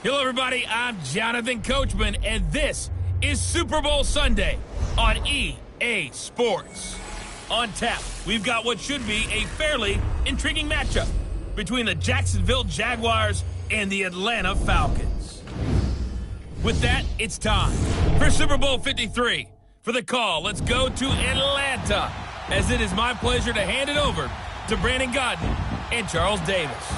Hello, everybody. I'm Jonathan Coachman, and this is Super Bowl Sunday on EA Sports. On tap, we've got what should be a fairly intriguing matchup between the Jacksonville Jaguars and the Atlanta Falcons. With that, it's time for Super Bowl 53. For the call, let's go to Atlanta, as it is my pleasure to hand it over to Brandon Godden and Charles Davis.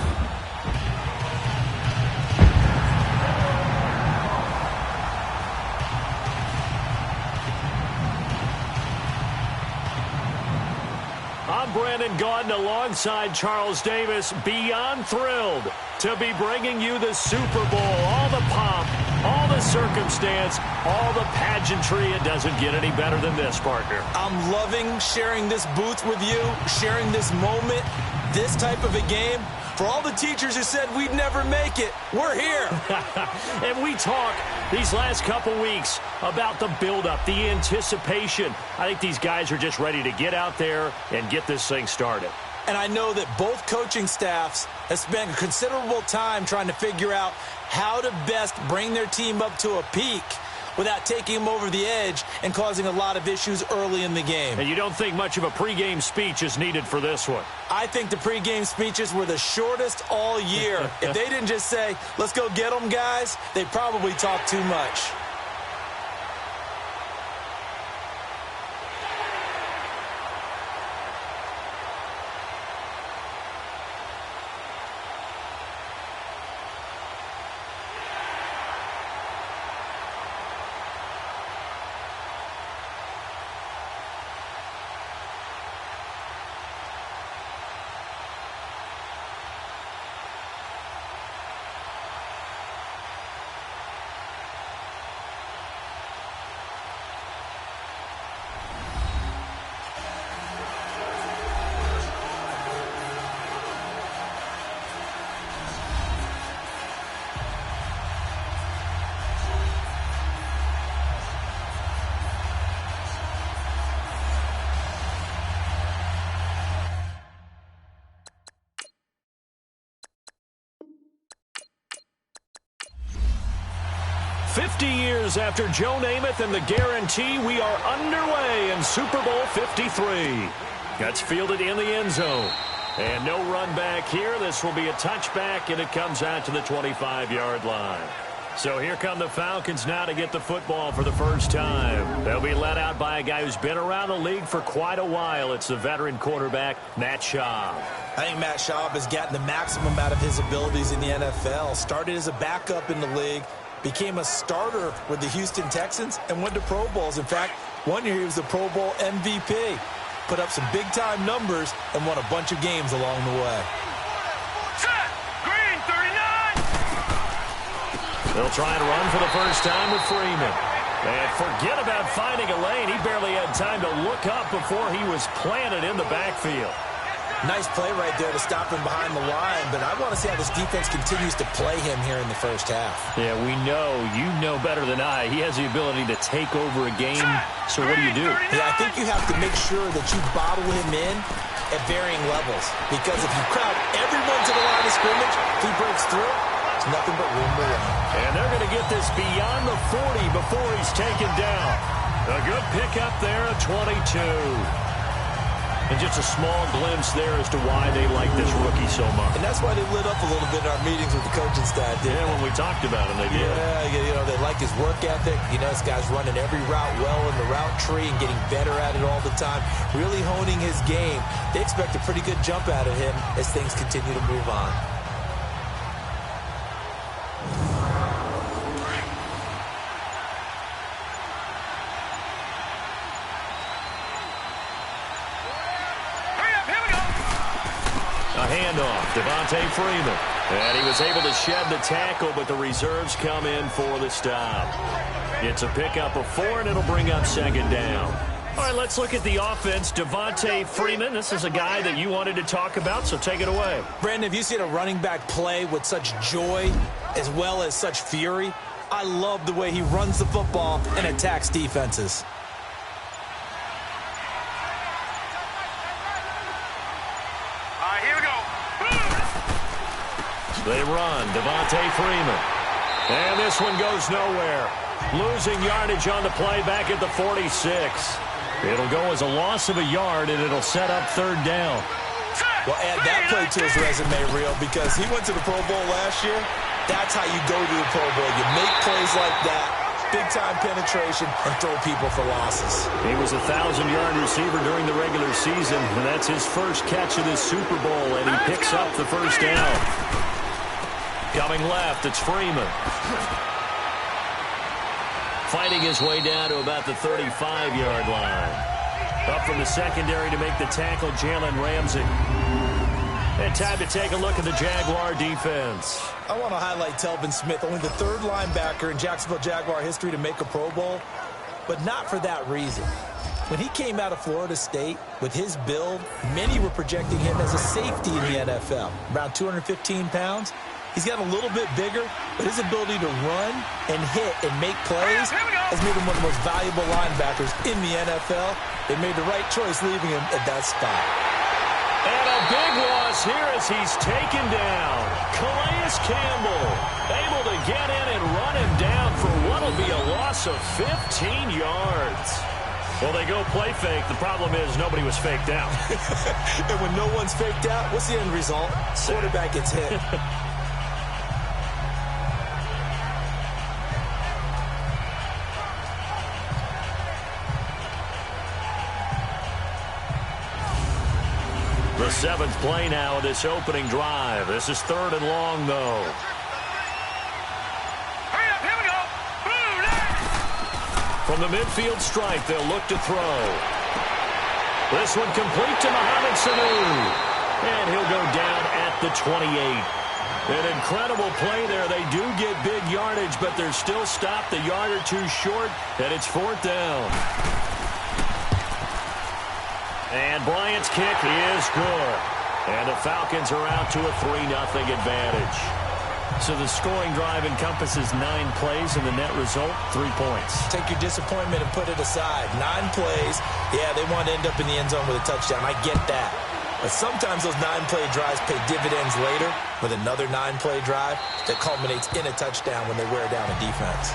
I'm Brandon Gaudin alongside Charles Davis, beyond thrilled to be bringing you the Super Bowl. All the pomp, all the circumstance, all the pageantry. It doesn't get any better than this, partner. I'm loving sharing this booth with you, sharing this moment, this type of a game. For all the teachers who said we'd never make it, we're here. And we talk these last couple weeks about the buildup, the anticipation. I think these guys are just ready to get out there and get this thing started. And I know that both coaching staffs have spent considerable time trying to figure out how to best bring their team up to a peak without taking them over the edge and causing a lot of issues early in the game. And you don't think much of a pregame speech is needed for this one? I think the pregame speeches were the shortest all year. If they didn't just say, let's go get them, guys, they probably talked too much. Years after Joe Namath and the guarantee, we are underway in Super Bowl 53. That's fielded in the end zone. And no run back here. This will be a touchback, and it comes out to the 25-yard line. So here come the Falcons now to get the football for the first time. They'll be led out by a guy who's been around the league for quite a while. It's the veteran quarterback, Matt Schaub. I think Matt Schaub has gotten the maximum out of his abilities in the NFL. Started as a backup in the league, became a starter with the Houston Texans, and went to Pro Bowls. In fact, one year he was the Pro Bowl MVP. Put up some big-time numbers and won a bunch of games along the way. Set! Green, 39! They'll try and run for the first time with Freeman. And forget about finding a lane. He barely had time to look up before he was planted in the backfield. Nice play right there to stop him behind the line, but I want to see how this defense continues to play him here in the first half. Yeah, we know. You know better than I. He has the ability to take over a game, so what do you do? Yeah, I think you have to make sure that you bottle him in at varying levels, because if you crowd everyone to the line of scrimmage, if he breaks through, it's nothing but room to run. And they're going to get this beyond the 40 before he's taken down. A good pickup there at 22. And just a small glimpse there as to why they like this rookie so much. And that's why they lit up a little bit in our meetings with the coaching staff. Yeah, when we talked about him, they did. Yeah, you know, they like his work ethic. You know, this guy's running every route well in the route tree and getting better at it all the time, really honing his game. They expect a pretty good jump out of him as things continue to move on. Handoff, Devontae Freeman. And he was able to shed the tackle, but the reserves come in for the stop. It's a pickup of 4, and it'll bring up second down. All right, let's look at the offense. Devontae Freeman, this is a guy that you wanted to talk about, so take it away. Brandon, have you seen a running back play with such joy as well as such fury? I love the way he runs the football and attacks defenses. Here we go. They run. Devontae Freeman. And this one goes nowhere. Losing yardage on the play back at the 46. It'll go as a loss of a yard, and it'll set up third down. Well, add that play to his resume, Real, because he went to the Pro Bowl last year. That's how you go to the Pro Bowl. You make plays like that, big-time penetration, and throw people for losses. He was a 1,000-yard receiver during the regular season, and that's his first catch of this Super Bowl, and he picks up the first down. Coming left, it's Freeman. Fighting his way down to about the 35-yard line. Up from the secondary to make the tackle, Jalen Ramsey. And time to take a look at the Jaguar defense. I want to highlight Telvin Smith, only the third linebacker in Jacksonville Jaguar history to make a Pro Bowl, but not for that reason. When he came out of Florida State with his build, many were projecting him as a safety in the NFL, around 215 pounds. He's gotten a little bit bigger, but his ability to run and hit and make plays has made him one of the most valuable linebackers in the NFL. They made the right choice leaving him at that spot. And a big loss here as he's taken down. Calais Campbell able to get in and run him down for what will be a loss of 15 yards. Well, they go play fake. The problem is nobody was faked out. And when no one's faked out, what's the end result? Quarterback gets hit. The seventh play now of this opening drive. This is third and long, though. Hurry up, here we go. From the midfield stripe, they'll look to throw. This one complete to Mohamed Sanu. And he'll go down at the 28. An incredible play there. They do get big yardage, but they're still stopped a yard or two short, and it's fourth down. And Bryant's kick is good. And the Falcons are out to a 3-0 advantage. So the scoring drive encompasses 9 plays, and the net result, 3 points. Take your disappointment and put it aside. 9 plays. Yeah, they want to end up in the end zone with a touchdown. I get that. But sometimes those 9-play drives pay dividends later with another 9-play drive that culminates in a touchdown when they wear down a defense.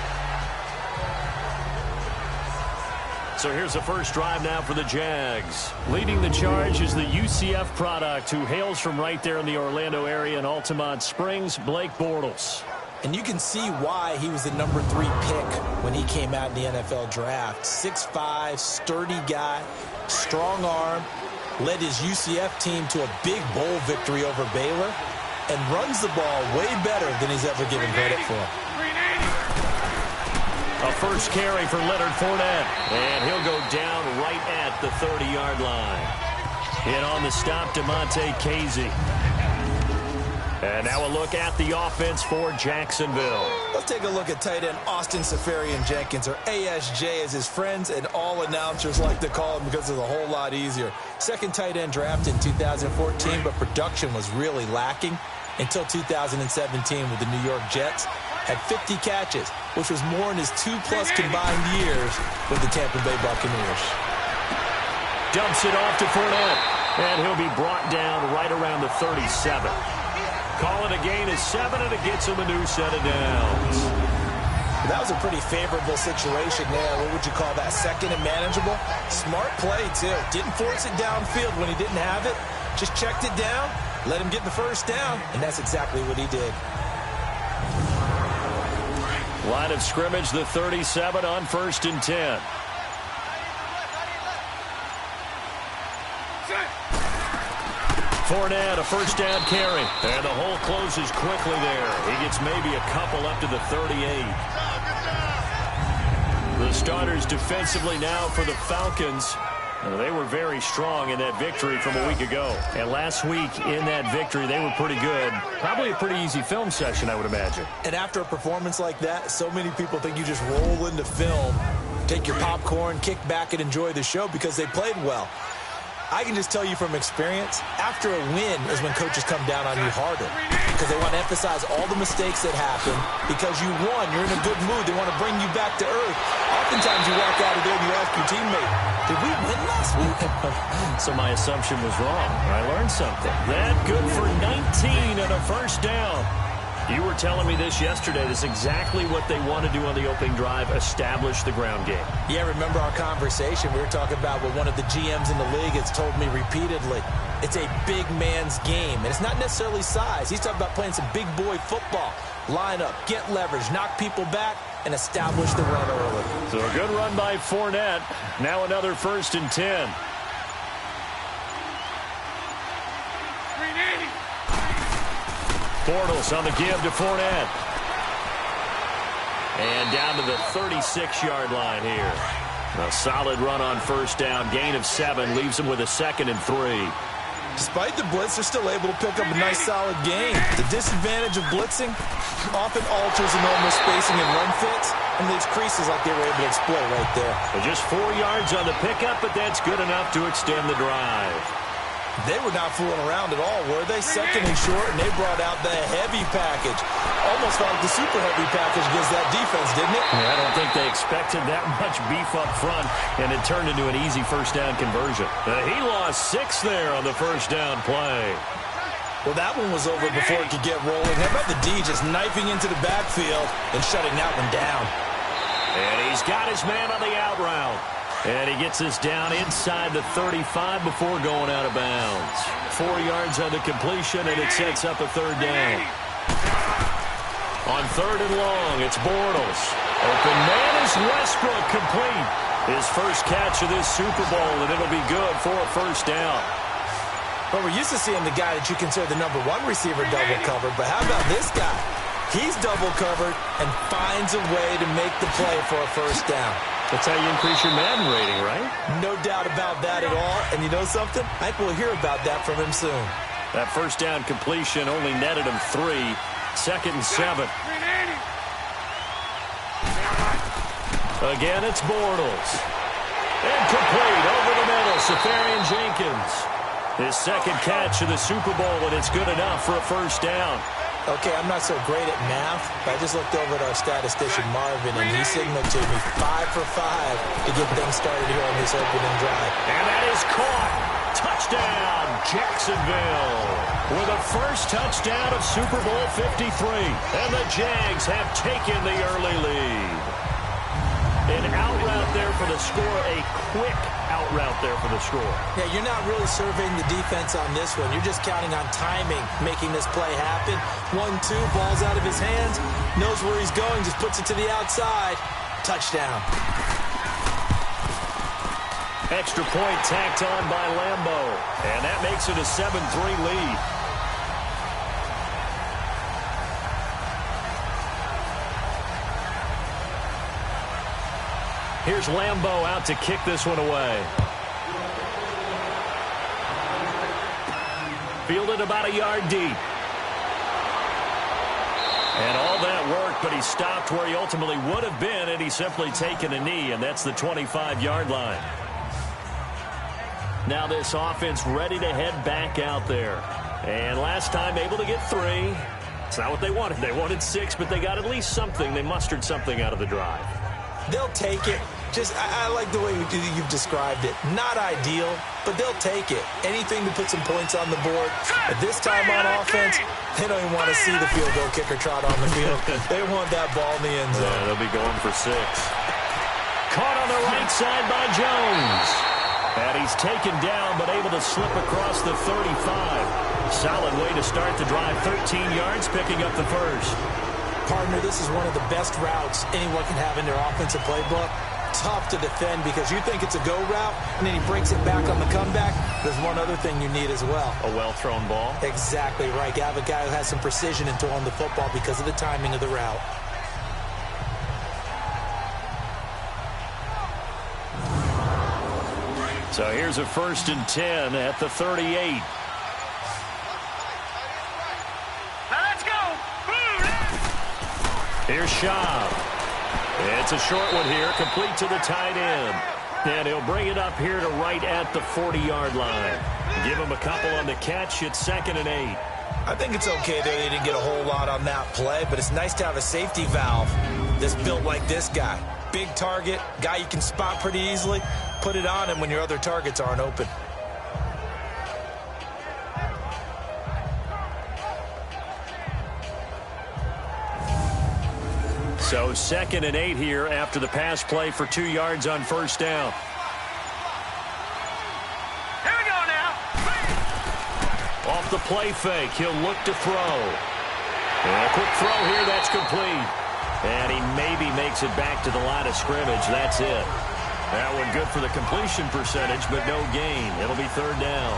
So here's the first drive now for the Jags. Leading the charge is the UCF product who hails from right there in the Orlando area in Altamont Springs, Blake Bortles. And you can see why he was the number 3 pick when he came out in the NFL draft. 6'5", sturdy guy, strong arm, led his UCF team to a big bowl victory over Baylor, and runs the ball way better than he's ever given credit for. A first carry for Leonard Fournette, and he'll go down right at the 30-yard line. In on the stop, DeMonte Casey. And now a look at the offense for Jacksonville. Let's take a look at tight end Austin Seferian-Jenkins, or ASJ as his friends and all announcers like to call him because it's a whole lot easier. Second tight end draft in 2014, but production was really lacking until 2017 with the New York Jets. Had 50 catches, which was more in his 2+ combined years with the Tampa Bay Buccaneers. Dumps it off to Fournette, and he'll be brought down right around the 37. Call it a gain of 7, and it gets him a new set of downs. That was a pretty favorable situation there. What would you call that? Second and manageable? Smart play, too. Didn't force it downfield when he didn't have it. Just checked it down, let him get the first down, and that's exactly what he did. Line of scrimmage, the 37 on 1st and 10. Fournette, a first down carry. And the hole closes quickly there. He gets maybe a couple up to the 38. The starters defensively now for the Falcons. They were very strong in that victory from a week ago. And last week in that victory, they were pretty good. Probably a pretty easy film session, I would imagine. And after a performance like that, so many people think you just roll into film, take your popcorn, kick back, and enjoy the show because they played well. I can just tell you from experience, after a win is when coaches come down on you harder because they want to emphasize all the mistakes that happen. Because you won, you're in a good mood. They want to bring you back to earth. Oftentimes you walk out of there and you ask your teammate, did we win last week? So my assumption was wrong. I learned something. That good for 19 and a first down. You were telling me this yesterday. This is exactly what they want to do on the opening drive, establish the ground game. Yeah, remember our conversation? We were talking about what one of the GMs in the league has told me repeatedly. It's a big man's game, and it's not necessarily size. He's talking about playing some big boy football. Line up, get leverage, knock people back, and establish the run early. So a good run by Fournette. Now another 1st and 10. Bortles on the give to Fournette. And down to the 36-yard line here. A solid run on 1st down. Gain of 7 leaves him with a 2nd and 3. Despite the blitz, they're still able to pick up a nice, solid gain. The disadvantage of blitzing often alters the normal spacing and run fits and leaves creases like they were able to exploit right there. Well, just 4 yards on the pickup, but that's good enough to extend the drive. They were not fooling around at all, were they? 2nd and short, and they brought out the heavy package. Almost felt like the super heavy package against that defense, didn't it? Yeah, I don't think they expected that much beef up front, and it turned into an easy 1st down conversion. He lost 6 there on the 1st down play. Well, that one was over before it could get rolling. How about the D just knifing into the backfield and shutting that one down? And he's got his man on the out route. And he gets this down inside the 35 before going out of bounds. 4 yards on the completion, and it sets up a 3rd down. On 3rd and long, it's Bortles. Open man is Westbrook, complete. His first catch of this Super Bowl, and it'll be good for a 1st down. But we're used to seeing the guy that you consider the #1 receiver double covered. But how about this guy? He's double covered and finds a way to make the play for a 1st down. That's how you increase your Madden rating, right? No doubt about that at all. And you know something? I think we'll hear about that from him soon. That 1st down completion only netted him 3. 2nd and 7. Again, it's Bortles. And complete over the middle, Safarian Jenkins. His 2nd catch of the Super Bowl, and it's good enough for a 1st down. Okay, I'm not so great at math, but I just looked over at our statistician, Marvin, and he signaled to me 5 for 5 to get things started here on this opening drive. And that is caught. Touchdown, Jacksonville. With a first touchdown of Super Bowl 53. And the Jags have taken the early lead. An out route there for the score, a quick out route there for the score. Yeah, you're not really surveying the defense on this one. You're just counting on timing, making this play happen. 1-2, ball's out of his hands, knows where he's going, just puts it to the outside. Touchdown. Extra point tacked on by Lambeau. And that makes it a 7-3 lead. Here's Lambeau out to kick this one away. Fielded about a yard deep. And all that work, but he stopped where he ultimately would have been, and he's simply taken a knee, and that's the 25-yard line. Now this offense ready to head back out there. And last time able to get 3. It's not what they wanted. They wanted 6, but they got at least something. They mustered something out of the drive. They'll take it. I like the way you've described it. Not ideal, but they'll take it. Anything to put some points on the board. At this time on offense, they don't even want to see the field goal kicker trot on the field. They want that ball in the end zone. Yeah, they'll be going for 6. Caught on the right side by Jones. And he's taken down, but able to slip across the 35. Solid way to start the drive. 13 yards, picking up the first. Partner, this is one of the best routes anyone can have in their offensive playbook. Tough to defend because you think it's a go route, and then he breaks it back on the comeback. There's one other thing you need as well. A well-thrown ball? Exactly right. You have a guy who has some precision in throwing the football because of the timing of the route. So here's a 1st and 10 at the 38. Here's Schaub. It's a short one here, complete to the tight end. And he'll bring it up here to right at the 40-yard line. Give him a couple on the catch. It's 2nd and 8. I think it's okay that they didn't get a whole lot on that play, but it's nice to have a safety valve that's built like this guy. Big target, guy you can spot pretty easily. Put it on him when your other targets aren't open. So 2nd and 8 here after the pass play for 2 yards on first down. Here we go now. Off the play fake, he'll look to throw. And a quick throw here, that's complete. And he maybe makes it back to the line of scrimmage. That's it. That one good for the completion percentage, but no gain. It'll be 3rd down.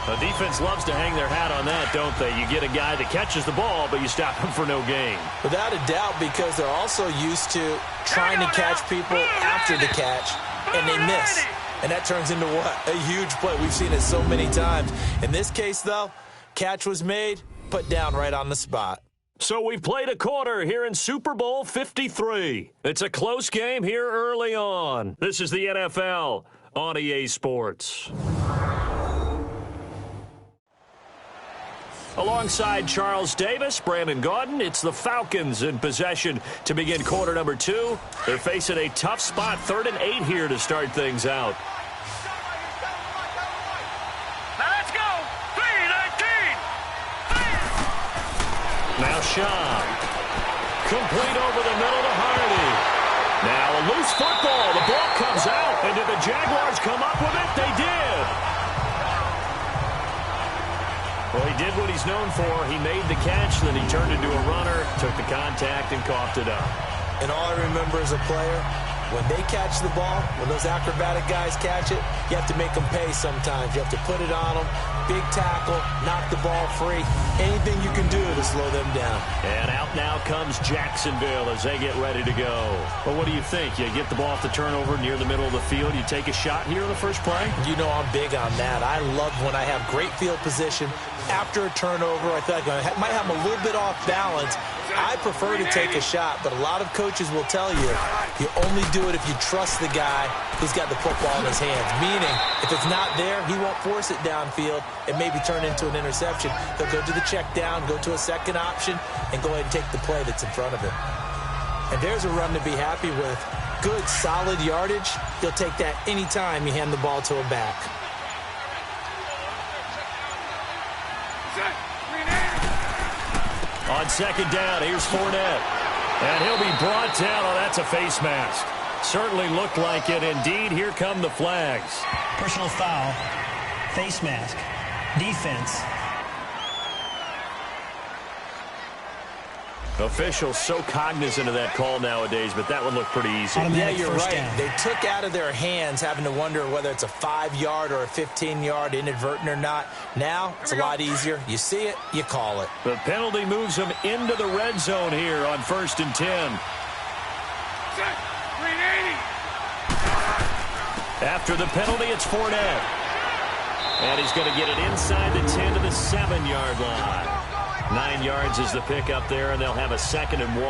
The defense loves to hang their hat on that, don't they? You get a guy that catches the ball, but you stop him for no gain. Without a doubt, because they're also used to trying to catch people after the catch, and they miss. And that turns into what? A huge play. We've seen it so many times. In this case, though, catch was made, put down right on the spot. So we've played a quarter here in Super Bowl 53. It's a close game here early on. This is the NFL on EA Sports. Alongside Charles Davis, Brandon Gaudin, it's the Falcons in possession to begin quarter number 2. They're facing a tough spot, 3rd and 8 here to start things out. Now let's go. 3-19. Now Shaw. Complete over the middle to Hardy. Now a loose football. The ball comes out. And did the Jaguars come up with it? They did. Well, he did what he's known for. He made the catch, then he turned into a runner, took the contact, and coughed it up. And all I remember as a player, when they catch the ball, when those acrobatic guys catch it, you have to make them pay sometimes. You have to put it on them, big tackle, knock the ball free. Anything you can do to slow them down. And out now comes Jacksonville as they get ready to go. Well, what do you think? You get the ball off the turnover near the middle of the field. You take a shot here in the first play? You know I'm big on that. I love when I have great field position. After a turnover, I feel like I might have them a little bit off balance. I prefer to take a shot, but a lot of coaches will tell you, you only do it if you trust the guy who's got the football in his hands. Meaning, if it's not there, he won't force it downfield and maybe turn into an interception. He'll go to the check down, go to a second option, and go ahead and take the play that's in front of him. And there's a run to be happy with. Good, solid yardage. He'll take that anytime you hand the ball to a back. On 2nd down, here's Fournette. And he'll be brought down. Oh, that's a face mask. Certainly looked like it. Indeed, here come the flags. Personal foul, face mask, defense. Officials so cognizant of that call nowadays, but that one looked pretty easy. Yeah, you're right. They took out of their hands having to wonder whether it's a 5-yard or a 15-yard, inadvertent or not. Now, it's a lot easier. You see it, you call it. The penalty moves them into the red zone here on 1st and 10. 380. After the penalty, it's Fournette. And he's going to get it inside the 10 to the 7-yard line. 9 yards is the pickup there, and they'll have a 2nd and 1.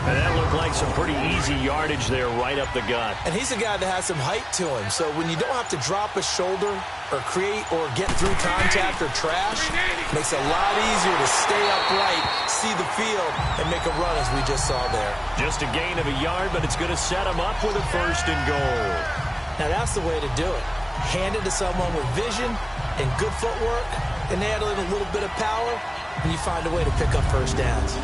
And that looked like some pretty easy yardage there right up the gut. And he's a guy that has some height to him, so when you don't have to drop a shoulder or create or get through contact or trash, it makes it a lot easier to stay upright, see the field, and make a run as we just saw there. Just a gain of a yard, but it's going to set him up with a 1st and goal. Now that's the way to do it. Hand it to someone with vision and good footwork, and add in a little bit of power, and you find a way to pick up first downs.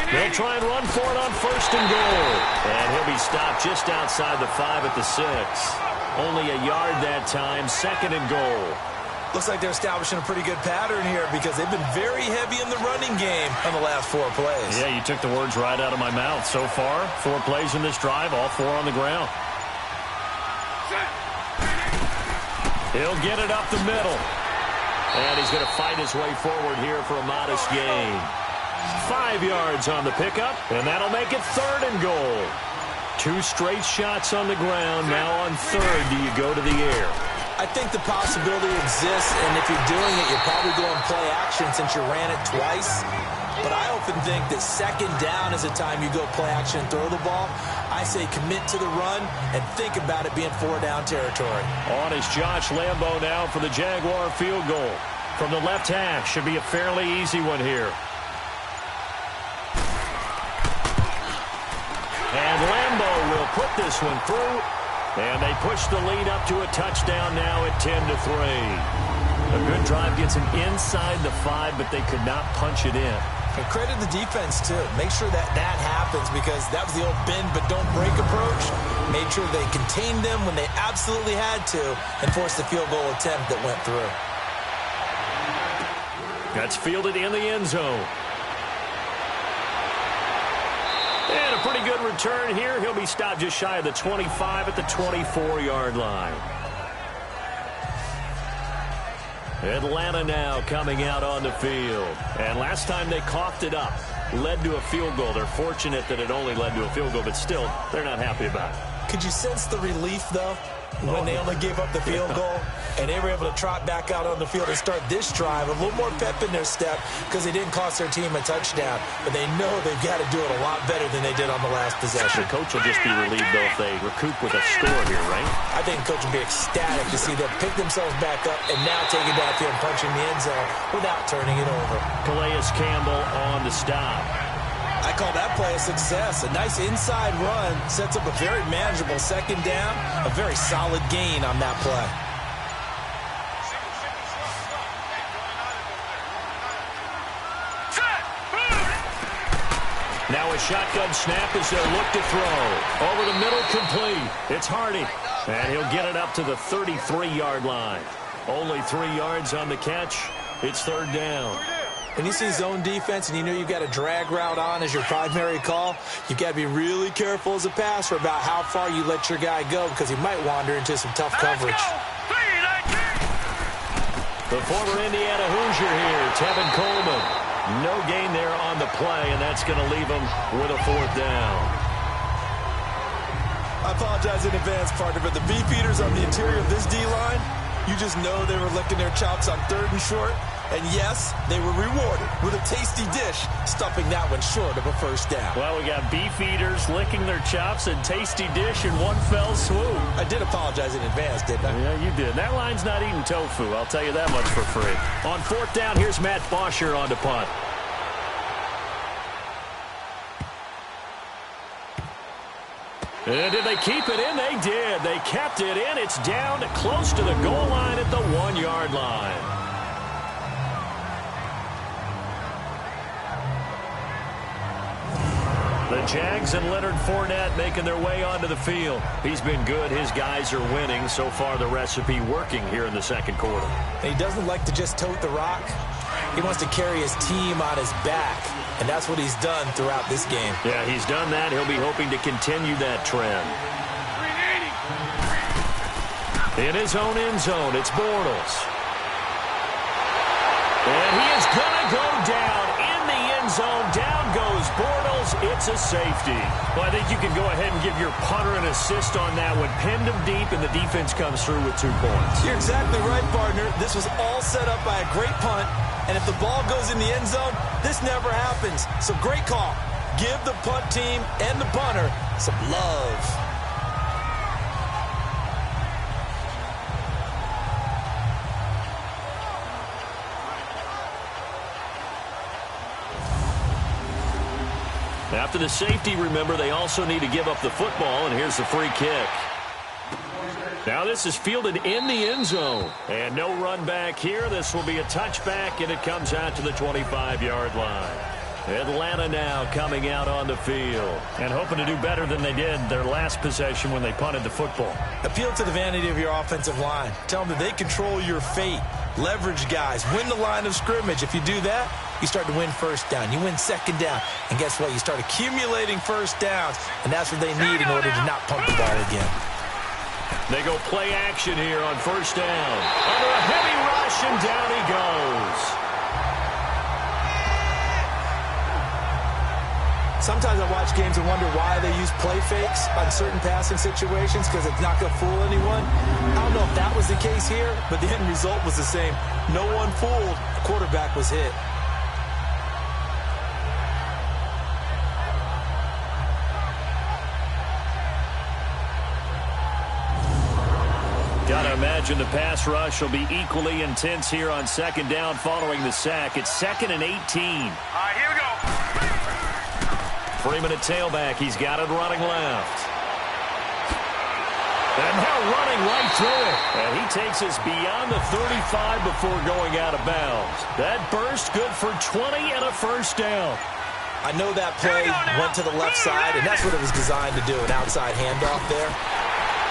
They'll try and run for it on 1st and goal. And he'll be stopped just outside the 5 at the 6. Only a yard that time, 2nd and goal. Looks like they're establishing a pretty good pattern here because they've been very heavy in the running game on the last 4 plays. Yeah, you took the words right out of my mouth. So far, 4 plays in this drive, all 4 on the ground. He'll get it up the middle. And he's going to fight his way forward here for a modest gain. 5 yards on the pickup, and that'll make it 3rd and goal. 2 straight shots on the ground. Now on 3rd, do you go to the air? I think the possibility exists, and if you're doing it, you're probably going play action since you ran it twice. But I often think that 2nd down is the time you go play action and throw the ball. I say commit to the run and think about it being 4-down territory. On is Josh Lambo now for the Jaguar field goal. From the left hash, should be a fairly easy one here. put this one through, and they push the lead up to a touchdown now at 10-3. A good drive gets him inside the 5, but they could not punch it in. And credit the defense, too. Make sure that happens, because that was the old bend but don't break approach. Made sure they contained them when they absolutely had to and forced the field goal attempt that went through. That's fielded in the end zone. And a pretty good return here. He'll be stopped just shy of the 25 at the 24-yard line. Atlanta now coming out on the field. And last time they coughed it up, led to a field goal. They're fortunate that it only led to a field goal, but still, they're not happy about it. Could you sense the relief, though, when they only gave up the field goal and they were able to trot back out on the field and start this drive? A little more pep in their step because they didn't cost their team a touchdown, but they know they've got to do it a lot better than they did on the last possession. The coach will just be relieved, though, if they recoup with a score here, right? I think the coach will be ecstatic to see them pick themselves back up and now take it downfield and punching the end zone without turning it over. Calais Campbell on the stop. I call that play a success. A nice inside run sets up a very manageable second down. A very solid gain on that play. Now a shotgun snap as they'll look to throw. Over the middle, complete. It's Hardy. And he'll get it up to the 33-yard line. Only 3 yards on the catch. It's third down. When you see zone defense and you know you've got a drag route on as your primary call, you've got to be really careful as a passer about how far you let your guy go, because he might wander into some tough coverage. The former Indiana Hoosier here, Tevin Coleman. No gain there on the play, and that's going to leave him with a fourth down. I apologize in advance, partner, but the beefeaters on the interior of this D-line, you just know they were licking their chops on 3rd and short. And yes, they were rewarded with a tasty dish, stuffing that one short of a first down. Well, we got beef eaters licking their chops and tasty dish in one fell swoop. I did apologize in advance, didn't I? Yeah, you did. That line's not eating tofu, I'll tell you that much for free. On fourth down, here's Matt Bosher on the punt. And did they keep it in? They did. They kept it in. It's down close to the goal line at the 1-yard line. The Jags and Leonard Fournette making their way onto the field. He's been good. His guys are winning. So far, the recipe working here in the second quarter. And he doesn't like to just tote the rock. He wants to carry his team on his back, and that's what he's done throughout this game. Yeah, he's done that. He'll be hoping to continue that trend. In his own end zone, it's Bortles. And he is going to go down in the end zone. Down goes Bortles. It's a safety. Well, I think you can go ahead and give your punter an assist on that one. Pinned him deep, and the defense comes through with 2 points. You're exactly right, partner. This was all set up by a great punt. And if the ball goes in the end zone, this never happens. So great call. Give the punt team and the punter some love. After the safety, remember, they also need to give up the football, and here's the free kick. Now this is fielded in the end zone. And no run back here. This will be a touchback, and it comes out to the 25-yard line. Atlanta now coming out on the field and hoping to do better than they did their last possession when they punted the football. Appeal to the vanity of your offensive line. Tell them that they control your fate. Leverage guys. Win the line of scrimmage. If you do that, you start to win first down. You win second down. And guess what? You start accumulating first downs. And that's what they need in order to not pump the ball again. They go play action here on first down. Under a heavy rush, and down he goes. Sometimes I watch games and wonder why they use play fakes on certain passing situations, because it's not going to fool anyone. I don't know if that was the case here, but the end result was the same. No one fooled. The quarterback was hit. Got to imagine the pass rush will be equally intense here on second down following the sack. It's 2nd and 18. All right, here we go. Freeman at tailback. He's got it running left. And now running right through it. And he takes us beyond the 35 before going out of bounds. That burst good for 20 and a first down. I know that play went to the left side, and that's what it was designed to do, an outside handoff there.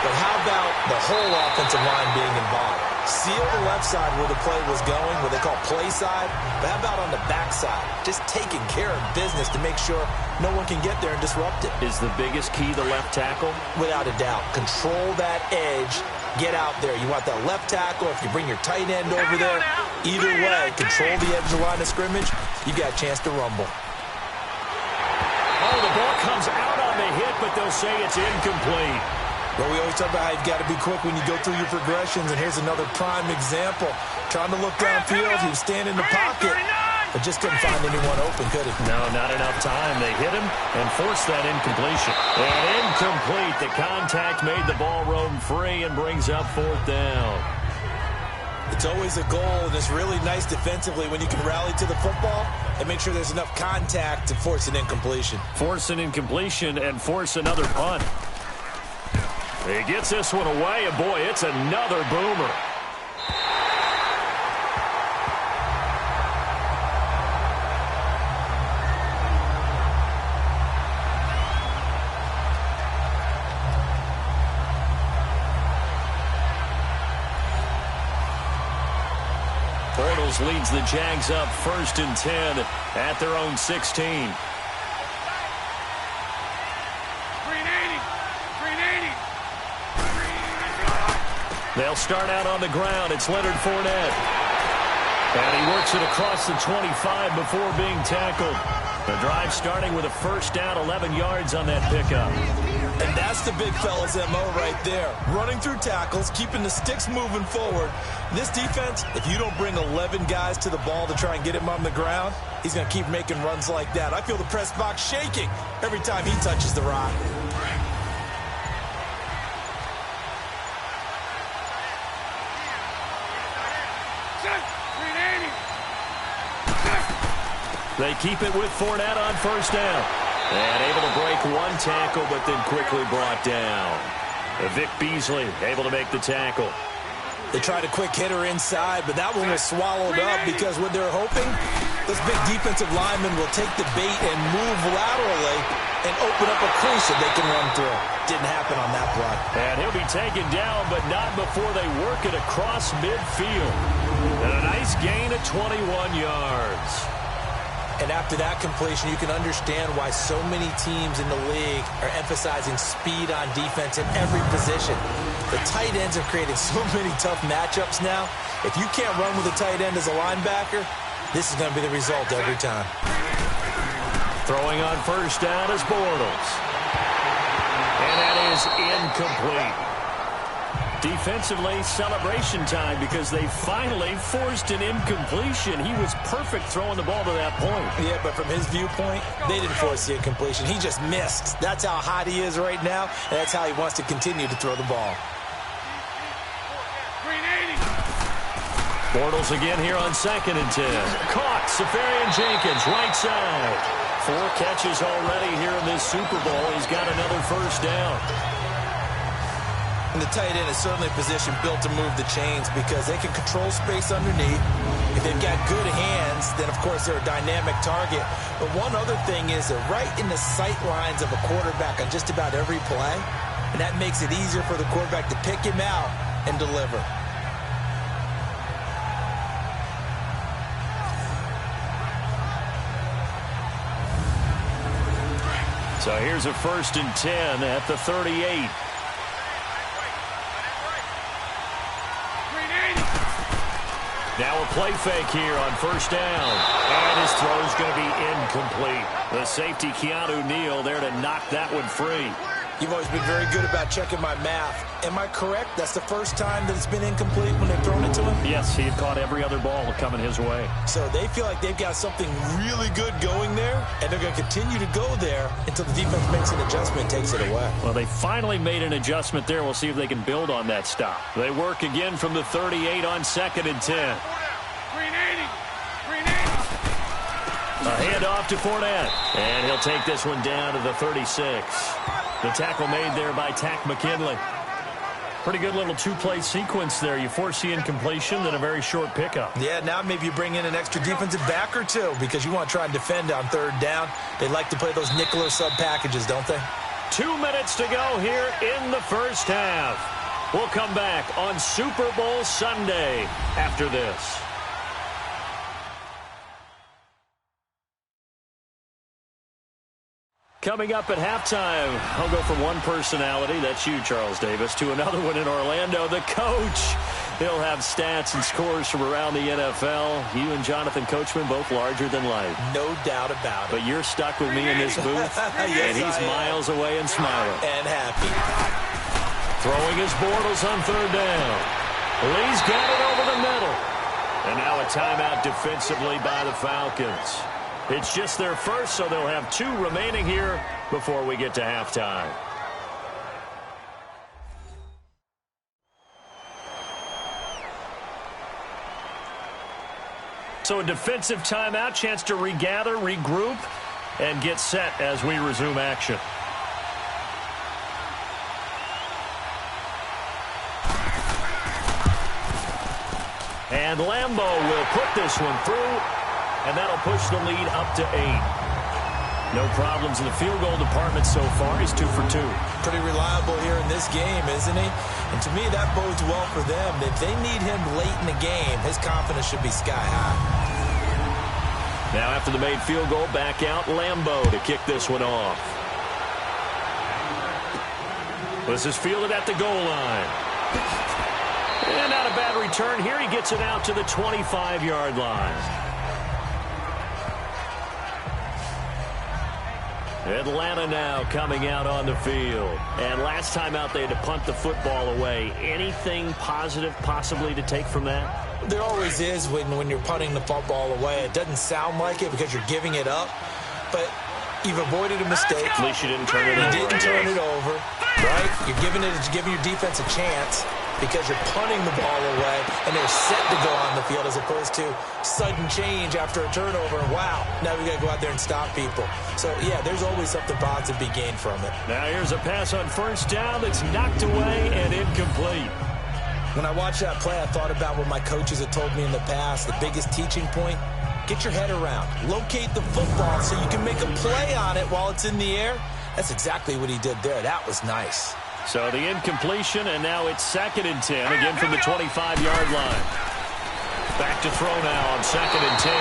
But how about the whole offensive line being involved? Seal the left side where the play was going, what they call play side. But how about on the back side? Just taking care of business to make sure no one can get there and disrupt it. Is the biggest key the left tackle? Without a doubt. Control that edge. Get out there. You want that left tackle. If you bring your tight end over there, either way, control the edge of the line of scrimmage, you got a chance to rumble. Oh, the ball comes out on the hit, but they'll say it's incomplete. Well, we always talk about how you've got to be quick when you go through your progressions, and here's another prime example. Trying to look downfield, he was standing in the pocket, but just couldn't find anyone open, could he? No, not enough time. They hit him and forced that incompletion. And incomplete. The contact made the ball roam free and brings up fourth down. It's always a goal, and it's really nice defensively when you can rally to the football and make sure there's enough contact to force an incompletion. Force an incompletion and force another punt. He gets this one away, and boy, it's another boomer. Bortles leads the Jags up 1st and 10 at their own 16. They'll start out on the ground. It's Leonard Fournette. And he works it across the 25 before being tackled. The drive starting with a first down, 11 yards on that pickup. And that's the big fella's MO right there. Running through tackles, keeping the sticks moving forward. This defense, if you don't bring 11 guys to the ball to try and get him on the ground, he's going to keep making runs like that. I feel the press box shaking every time he touches the rock. They keep it with Fournette on first down. And able to break one tackle, but then quickly brought down. Vic Beasley able to make the tackle. They tried a quick hitter inside, but that one was swallowed up because what they're hoping, this big defensive lineman will take the bait and move laterally and open up a crease that they can run through. Didn't happen on that play. And he'll be taken down, but not before they work it across midfield. And a nice gain of 21 yards. And after that completion, you can understand why so many teams in the league are emphasizing speed on defense in every position. The tight ends have created so many tough matchups now. If you can't run with a tight end as a linebacker, this is going to be the result every time. Throwing on first down is Bortles. And that is incomplete. Defensively, celebration time because they finally forced an incompletion. He was perfect throwing the ball to that point. Yeah, but from his viewpoint, they didn't force the incompletion. He just missed. That's how hot he is right now, and that's how he wants to continue to throw the ball. Bortles again here on 2nd and 10. Caught. Safarian Jenkins, right side. 4 catches already here in this Super Bowl. He's got another first down. And the tight end is certainly a position built to move the chains because they can control space underneath. If they've got good hands, then, of course, they're a dynamic target. But one other thing is they're right in the sight lines of a quarterback on just about every play. And that makes it easier for the quarterback to pick him out and deliver. So here's a 1st and 10 at the 38. Now a play fake here on first down. And his throw is going to be incomplete. The safety, Keanu Neal, there to knock that one free. You've always been very good about checking my math. Am I correct? That's the first time that it's been incomplete when they've thrown it to him? Yes, he had caught every other ball coming his way. So they feel like they've got something really good going there, and they're going to continue to go there until the defense makes an adjustment and takes it away. Well, they finally made an adjustment there. We'll see if they can build on that stop. They work again from the 38 on 2nd and 10. A handoff to Fournette. And he'll take this one down to the 36. The tackle made there by Tack McKinley. Pretty good little two-play sequence there. You force the incompletion, then a very short pickup. Yeah, now maybe you bring in an extra defensive back or two because you want to try and defend on third down. They like to play those nickel or sub packages, don't they? 2 minutes to go here in the first half. We'll come back on Super Bowl Sunday after this. Coming up at halftime, I'll go from one personality, that's you, Charles Davis, to another one in Orlando, the coach. He'll have stats and scores from around the NFL. You and Jonathan Coachman, both larger than life. No doubt about it. But you're stuck with me in this booth, Yes, and he's miles away and smiling. And happy. Throwing his Bortles on third down. Lee's got it over the middle. And now a timeout defensively by the Falcons. It's just their first, so they'll have 2 remaining here before we get to halftime. So a defensive timeout, chance to regather, regroup, and get set as we resume action. And Lambeau will put this one through. And that'll push the lead up to 8. No problems in the field goal department so far. He's 2 for 2. Pretty reliable here in this game, isn't he? And to me, that bodes well for them. If they need him late in the game, his confidence should be sky high. Now after the made field goal, back out Lambeau to kick this one off. This is fielded at the goal line. And not a bad return here. He gets it out to the 25-yard line. Atlanta now coming out on the field. And last time out, they had to punt the football away. Anything positive possibly to take from that? There always is when you're punting the football away. It doesn't sound like it because you're giving it up, but you've avoided a mistake. At least you didn't turn it over. You didn't turn it over, right? You're giving your defense a chance because you're punting the ball away and they're set to go on the field as opposed to sudden change after a turnover. And wow, now we got to go out there and stop people. So, yeah, there's always something positive to be gained from it. Now here's a pass on first down that's knocked away and incomplete. When I watched that play, I thought about what my coaches had told me in the past. The biggest teaching point, get your head around. Locate the football so you can make a play on it while it's in the air. That's exactly what he did there. That was nice. So the incompletion, and now it's 2nd and 10, again from the 25-yard line. Back to throw now on 2nd and 10.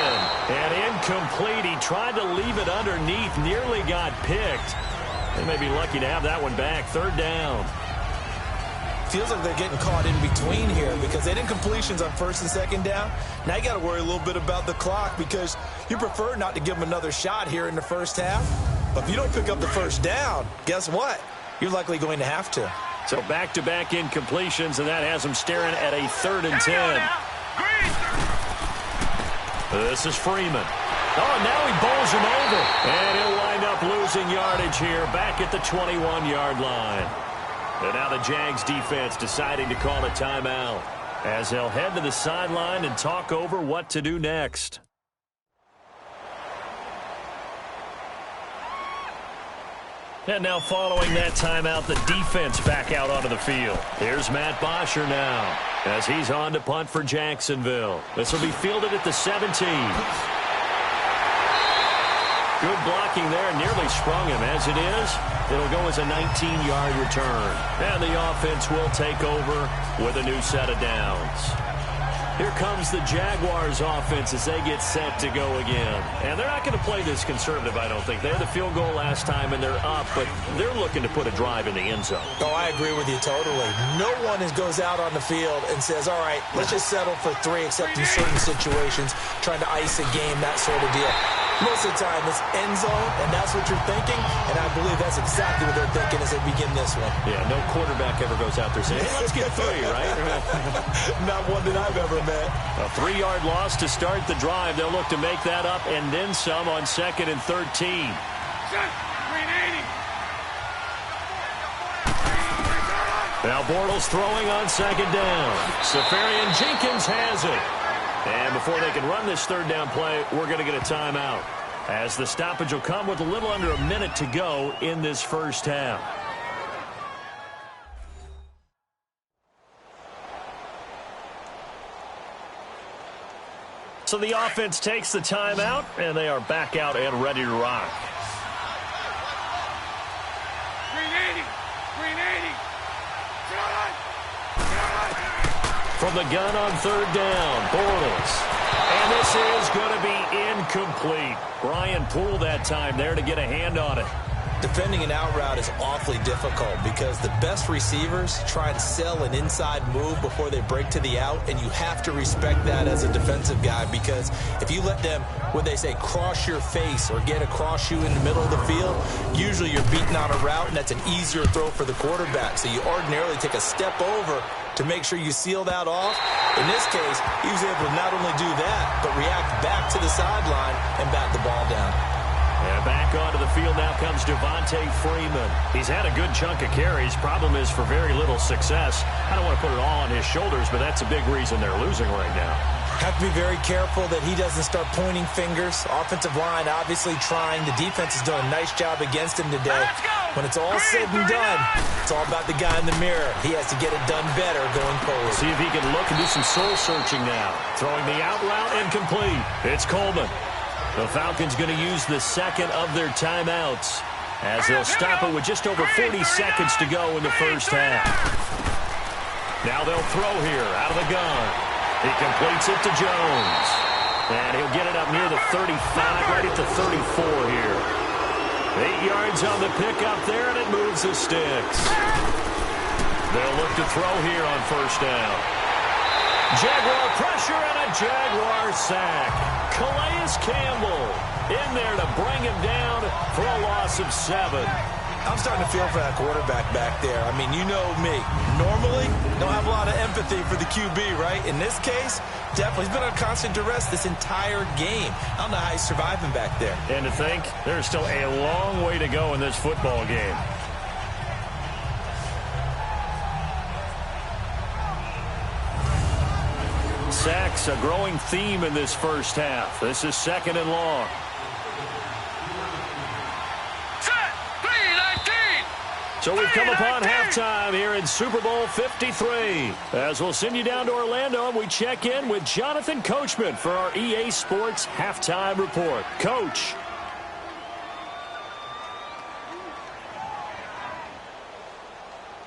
And incomplete. He tried to leave it underneath, nearly got picked. They may be lucky to have that one back. 3rd down. Feels like they're getting caught in between here because they did incompletions on 1st and 2nd down. Now you got to worry a little bit about the clock because you prefer not to give them another shot here in the first half. But if you don't pick up the 1st down, guess what? You're likely going to have to. So back-to-back incompletions, and that has them staring at a 3rd and 10. This is Freeman. Oh, now he bowls him over. And he'll wind up losing yardage here back at the 21-yard line. And now the Jags defense deciding to call a timeout as they'll head to the sideline and talk over what to do next. And now following that timeout, the defense back out onto the field. Here's Matt Bosher now as he's on to punt for Jacksonville. This will be fielded at the 17. Good blocking there, nearly sprung him. As it is, it'll go as a 19-yard return. And the offense will take over with a new set of downs. Here comes the Jaguars offense as they get set to go again. And they're not going to play this conservative, I don't think. They had the field goal last time, and they're up, but they're looking to put a drive in the end zone. Oh, I agree with you totally. No one goes out on the field and says, all right, let's just settle for 3, except in certain situations, trying to ice a game, that sort of deal. Most of the time, it's end zone, and that's what you're thinking, and I believe that's exactly what they're thinking as they begin this one. Yeah, no quarterback ever goes out there saying, hey, let's get 3, right? Not one that I've ever met. A 3-yard loss to start the drive. They'll look to make that up and then some on 2nd and 13. Now Bortles throwing on 2nd down. Safarian Jenkins has it. And before they can run this 3rd down play, we're going to get a timeout, as the stoppage will come with a little under a minute to go in this first half. So the offense takes the timeout, and they are back out and ready to rock. From the gun on third down, Bortles. And this is going to be incomplete. Brian Poole that time there to get a hand on it. Defending an out route is awfully difficult because the best receivers try and sell an inside move before they break to the out, and you have to respect that as a defensive guy, because if you let them, what they say, cross your face or get across you in the middle of the field, usually you're beating on a route, and that's an easier throw for the quarterback. So you ordinarily take a step over to make sure you seal that off. In this case, he was able to not only do that, but react back to the sideline and bat the ball down. And back onto the field now comes Devontae Freeman. He's had a good chunk of carries. Problem is for very little success. I don't want to put it all on his shoulders, but that's a big reason they're losing right now. Have to be very careful that he doesn't start pointing fingers. Offensive line obviously trying. The defense has done a nice job against him today. When it's all said and done, it's all about the guy in the mirror. He has to get it done better going forward. See if he can look and do some soul searching now. Throwing the out route incomplete. It's Coleman. The Falcons going to use the second of their timeouts as they'll stop it with just over 40 seconds to go in the first half. Now they'll throw here out of the gun. He completes it to Jones. And he'll get it up near the 35, right at the 34 here. 8 yards on the pickup there, and it moves the sticks. They'll look to throw here on first down. Jaguar pressure and a Jaguar sack. Calais Campbell in there to bring him down for a loss of 7. I'm starting to feel for that quarterback back there. I mean, you know me. Normally, don't have a lot of empathy for the QB, right? In this case, definitely. He's been on constant duress this entire game. I don't know how he's surviving back there. And to think, there's still a long way to go in this football game. Sacks, a growing theme in this first half. This is second and long. So we've come upon halftime here in Super Bowl 53. As we'll send you down to Orlando, and we check in with Jonathan Coachman for our EA Sports Halftime Report. Coach.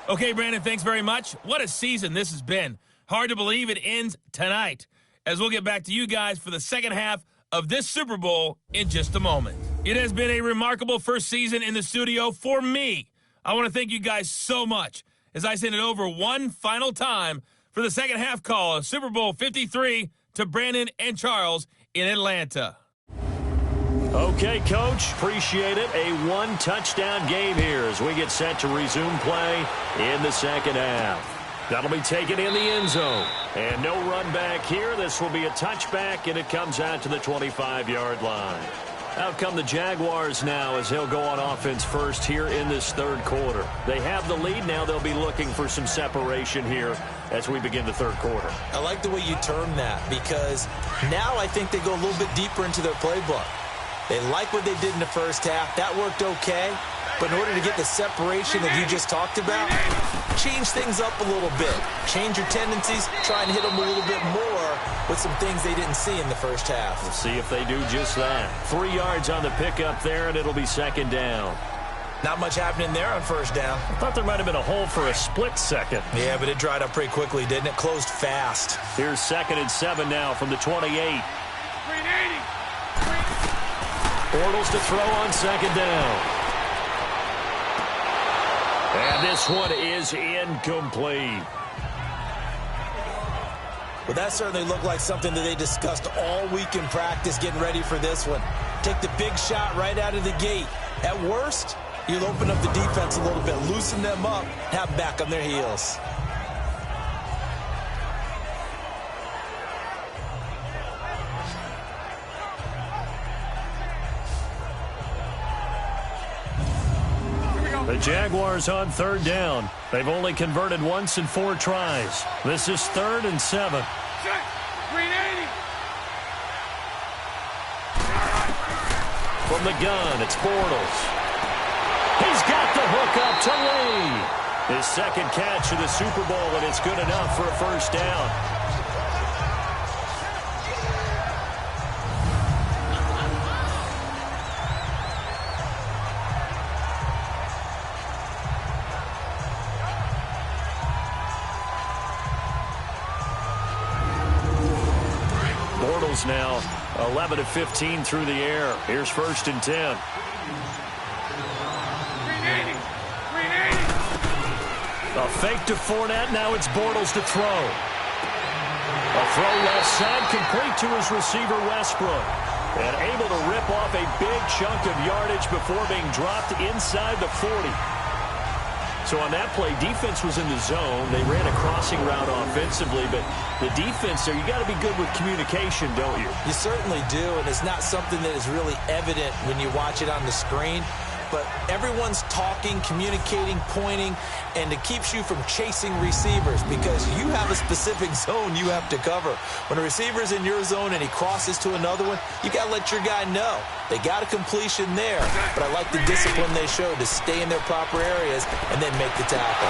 Okay, Brandon, thanks very much. What a season this has been. Hard to believe it ends tonight, as we'll get back to you guys for the second half of this Super Bowl in just a moment. It has been a remarkable first season in the studio for me. I want to thank you guys so much as I send it over one final time for the second half call of Super Bowl 53 to Brandon and Charles in Atlanta. Okay, Coach, appreciate it. A one-touchdown game here as we get set to resume play in the second half. That'll be taken in the end zone. And no run back here. This will be a touchback, and it comes out to the 25-yard line. Out come the Jaguars now as he'll go on offense first here in this third quarter. They have the lead now. They'll be looking for some separation here as we begin the third quarter. I like the way you term that, because now I think they go a little bit deeper into their playbook. They like what they did in the first half. That worked okay. But in order to get the separation that you just talked about, change things up a little bit. Change your tendencies. Try and hit them a little bit more with some things they didn't see in the first half. We'll see if they do just that. 3 yards on the pickup there, and it'll be second down. Not much happening there on first down. I thought there might have been a hole for a split second. Yeah, but it dried up pretty quickly, didn't it? Closed fast. Here's 2nd and 7 now from the 28. Bortles to throw on second down. And this one is incomplete. Well, that certainly looked like something that they discussed all week in practice getting ready for this one. Take the big shot right out of the gate. At worst, you'll open up the defense a little bit, loosen them up, have them back on their heels. The Jaguars on third down. They've only converted once in 4 tries. This is 3rd and 7. From the gun, it's Bortles. He's got the hook up to Lee. His second catch of the Super Bowl, and it's good enough for a first down. Bortles now 11 of 15 through the air. Here's 1st and 10. A fake to Fournette. Now it's Bortles to throw. A throw left side, complete to his receiver, Westbrook. And able to rip off a big chunk of yardage before being dropped inside the 40. So on that play, defense was in the zone. They ran a crossing route offensively, but the defense there, you got to be good with communication, don't you? You certainly do, and it's not something that is really evident when you watch it on the screen. But everyone's talking, communicating, pointing, and it keeps you from chasing receivers because you have a specific zone you have to cover. When a receiver's in your zone and he crosses to another one, you got to let your guy know. They got a completion there, but I like the discipline they showed to stay in their proper areas and then make the tackle.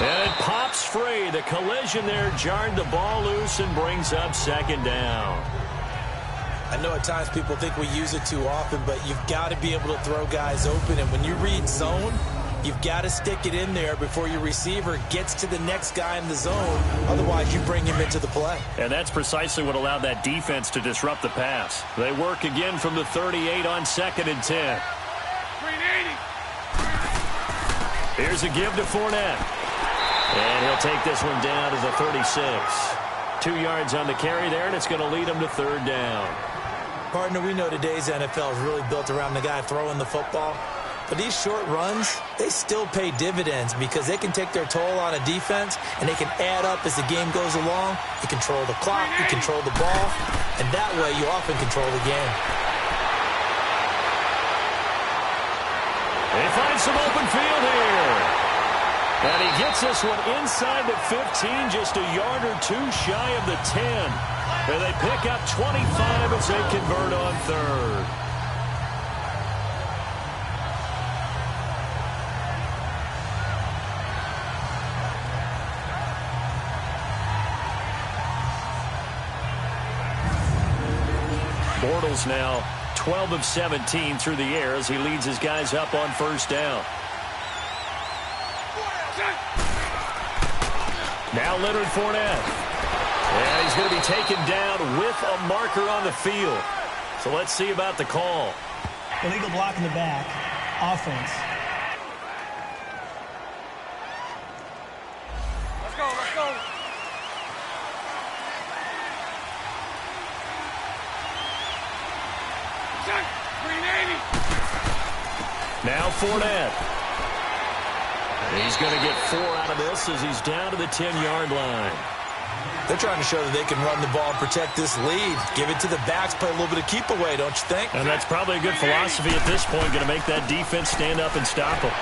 And it pops free. The collision there jarred the ball loose and brings up 2nd down. I know at times people think we use it too often, but you've got to be able to throw guys open. And when you read zone, you've got to stick it in there before your receiver gets to the next guy in the zone. Otherwise, you bring him into the play. And that's precisely what allowed that defense to disrupt the pass. They work again from the 38 on 2nd and 10. Here's a give to Fournette. And he'll take this one down to the 36. 2 yards on the carry there, and it's going to lead him to 3rd down. Partner, we know today's NFL is really built around the guy throwing the football. But these short runs, they still pay dividends because they can take their toll on a defense, and they can add up as the game goes along. You control the clock, you control the ball, and that way you often control the game. They find some open field here. And he gets this one inside the 15, just a yard or two shy of the 10. And they pick up 25 as they convert on 3rd. Bortles now 12 of 17 through the air as he leads his guys up on 1st down. Now Leonard Fournette. And he's going to be taken down with a marker on the field. So let's see about the call. Illegal block in the back. Offense. Let's go, let's go. Shot, 380. Now Fournette. He's going to get 4 out of this as he's down to the 10-yard line. They're trying to show that they can run the ball and protect this lead. Give it to the backs, play a little bit of keep away, don't you think? And that's probably a good philosophy at this point, going to make that defense stand up and stop them.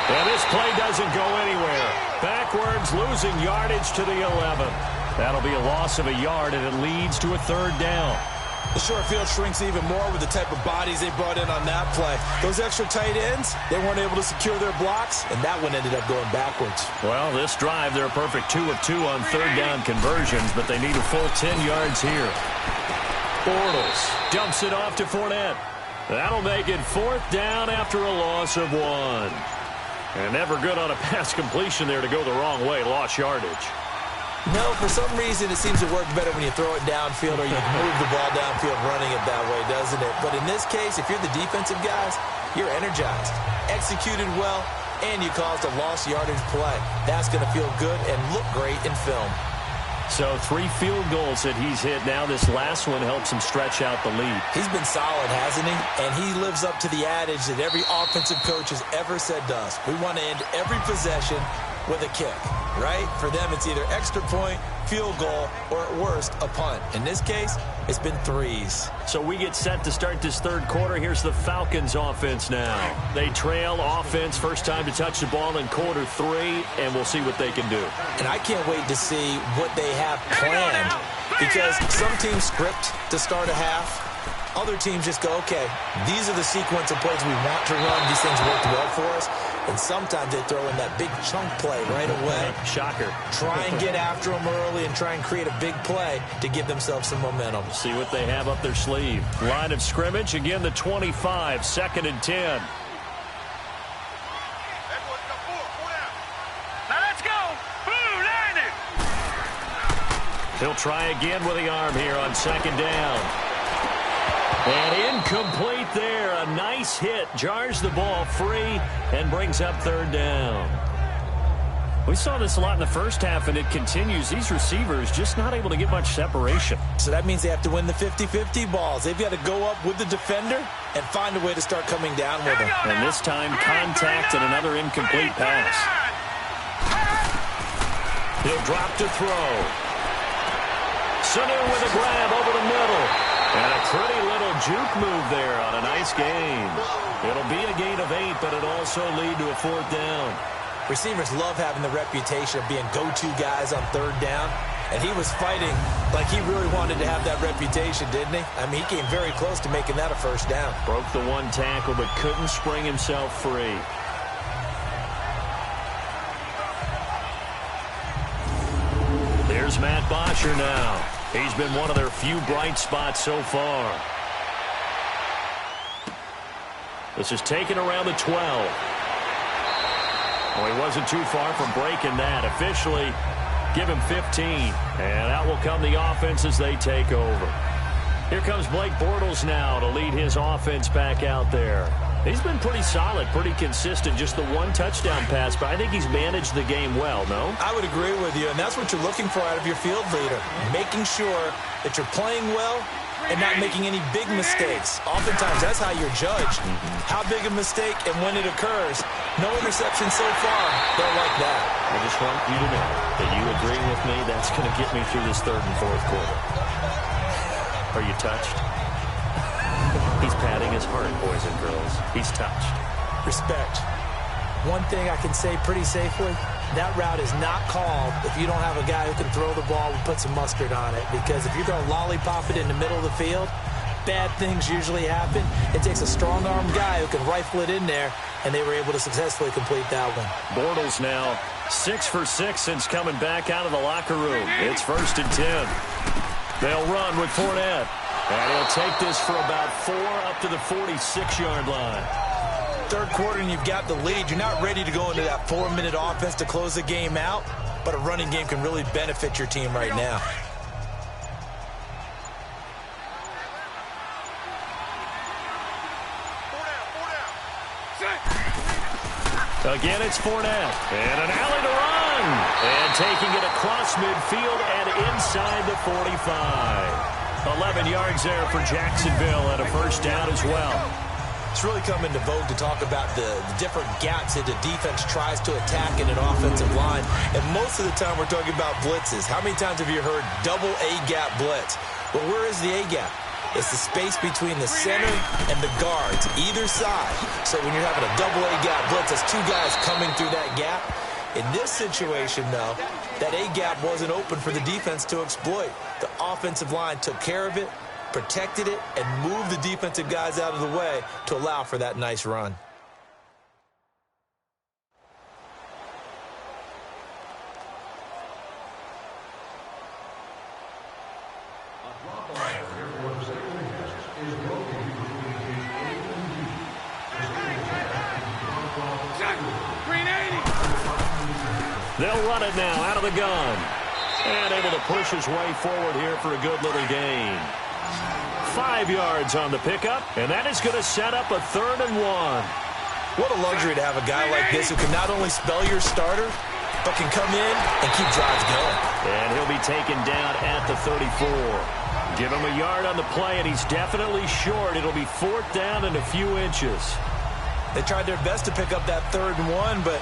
And this play doesn't go anywhere. Backwards, losing yardage to the 11. That'll be a loss of a yard, and it leads to a 3rd down. The short field shrinks even more with the type of bodies they brought in on that play. Those extra tight ends, they weren't able to secure their blocks, and that one ended up going backwards. Well, this drive, they're a perfect 2 of 2 on 3rd down conversions, but they need a full 10 yards here. Bortles dumps it off to Fournette. That'll make it 4th down after a loss of 1. And never good on a pass completion there to go the wrong way, lost yardage. No, for some reason it seems to work better when you throw it downfield or you move the ball downfield running it that way, doesn't it? But in this case, if you're the defensive guys, you're energized, executed well, and you caused a lost yardage play. That's going to feel good and look great in film. So 3 field goals that he's hit now. This last one helps him stretch out the lead. He's been solid, hasn't he? And he lives up to the adage that every offensive coach has ever said to us. We want to end every possession with a kick, right? For them, it's either extra point, field goal, or at worst, a punt. In this case, it's been 3s. So we get set to start this 3rd quarter. Here's the Falcons offense now. They trail offense, first time to touch the ball in quarter 3, and we'll see what they can do. And I can't wait to see what they have planned, because some teams script to start a half. Other teams just go, okay, these are the sequence of plays we want to run. These things worked well for us. And sometimes they throw in that big chunk play right away. Shocker. Try and get after them early and try and create a big play to give themselves some momentum. See what they have up their sleeve. Line of scrimmage, again the 25, 2nd and 10. Now let's go. Blue, line it. He'll try again with the arm here on second down. And incomplete there. A nice hit. Jars the ball free and brings up third down. We saw this a lot in the first half, and it continues. These receivers just not able to get much separation. So that means they have to win the 50-50 balls. They've got to go up with the defender and find a way to start coming down with him. And this time, contact and another incomplete pass. He'll drop to throw. Sanu with a grab over the middle. And a pretty little juke move there on a nice gain. It'll be a gain of 8, but it'll also lead to a fourth down. Receivers love having the reputation of being go-to guys on third down. And he was fighting like he really wanted to have that reputation, didn't he? I mean, he came very close to making that a first down. Broke the one tackle, but couldn't spring himself free. There's Matt Bosher now. He's been one of their few bright spots so far. This is taken around the 12. Well, he wasn't too far from breaking that. Officially, give him 15. And out will come the offense as they take over. Here comes Blake Bortles now to lead his offense back out there. He's been pretty solid, pretty consistent. Just the one touchdown pass, but I think he's managed the game well, no? I would agree with you, and that's what you're looking for out of your field leader. Making sure that you're playing well and not making any big mistakes. Oftentimes, that's how you're judged. How big a mistake and when it occurs. No interception so far. Don't like that. I just want you to know that you agree with me. That's going to get me through this third and fourth quarter. Are you touched? He's patting his heart, boys and girls. He's touched. Respect. One thing I can say pretty safely, that route is not called if you don't have a guy who can throw the ball and put some mustard on it. Because if you're going to lollipop it in the middle of the field, bad things usually happen. It takes a strong-armed guy who can rifle it in there, and they were able to successfully complete that one. Bortles now 6 for 6 since coming back out of the locker room. It's 1st and 10. They'll run with Fournette. And he'll take this for about 4 up to the 46-yard line. Third quarter and you've got the lead. You're not ready to go into that 4-minute offense to close the game out, but a running game can really benefit your team right now. Again, it's Fournette. And an alley to run. And taking it across midfield and inside the 45. 11 yards there for Jacksonville and a first down as well. It's really come into vogue to talk about the different gaps that the defense tries to attack in an offensive line. And most of the time we're talking about blitzes. How many times have you heard double A-gap blitz? Well, where is the A-gap? It's the space between the center and the guards, either side. So when you're having a double A-gap blitz, there's two guys coming through that gap. In this situation, though, that A-gap wasn't open for the defense to exploit. The offensive line took care of it, protected it, and moved the defensive guys out of the way to allow for that nice run. They'll run it now out of the gun. And able to push his way forward here for a good little gain. 5 yards on the pickup, and that is going to set up a 3rd and 1. What a luxury to have a guy like this who can not only spell your starter, but can come in and keep drives going. And he'll be taken down at the 34. Give him a yard on the play, and he's definitely short. It'll be 4th down and a few inches. They tried their best to pick up that 3rd and 1, but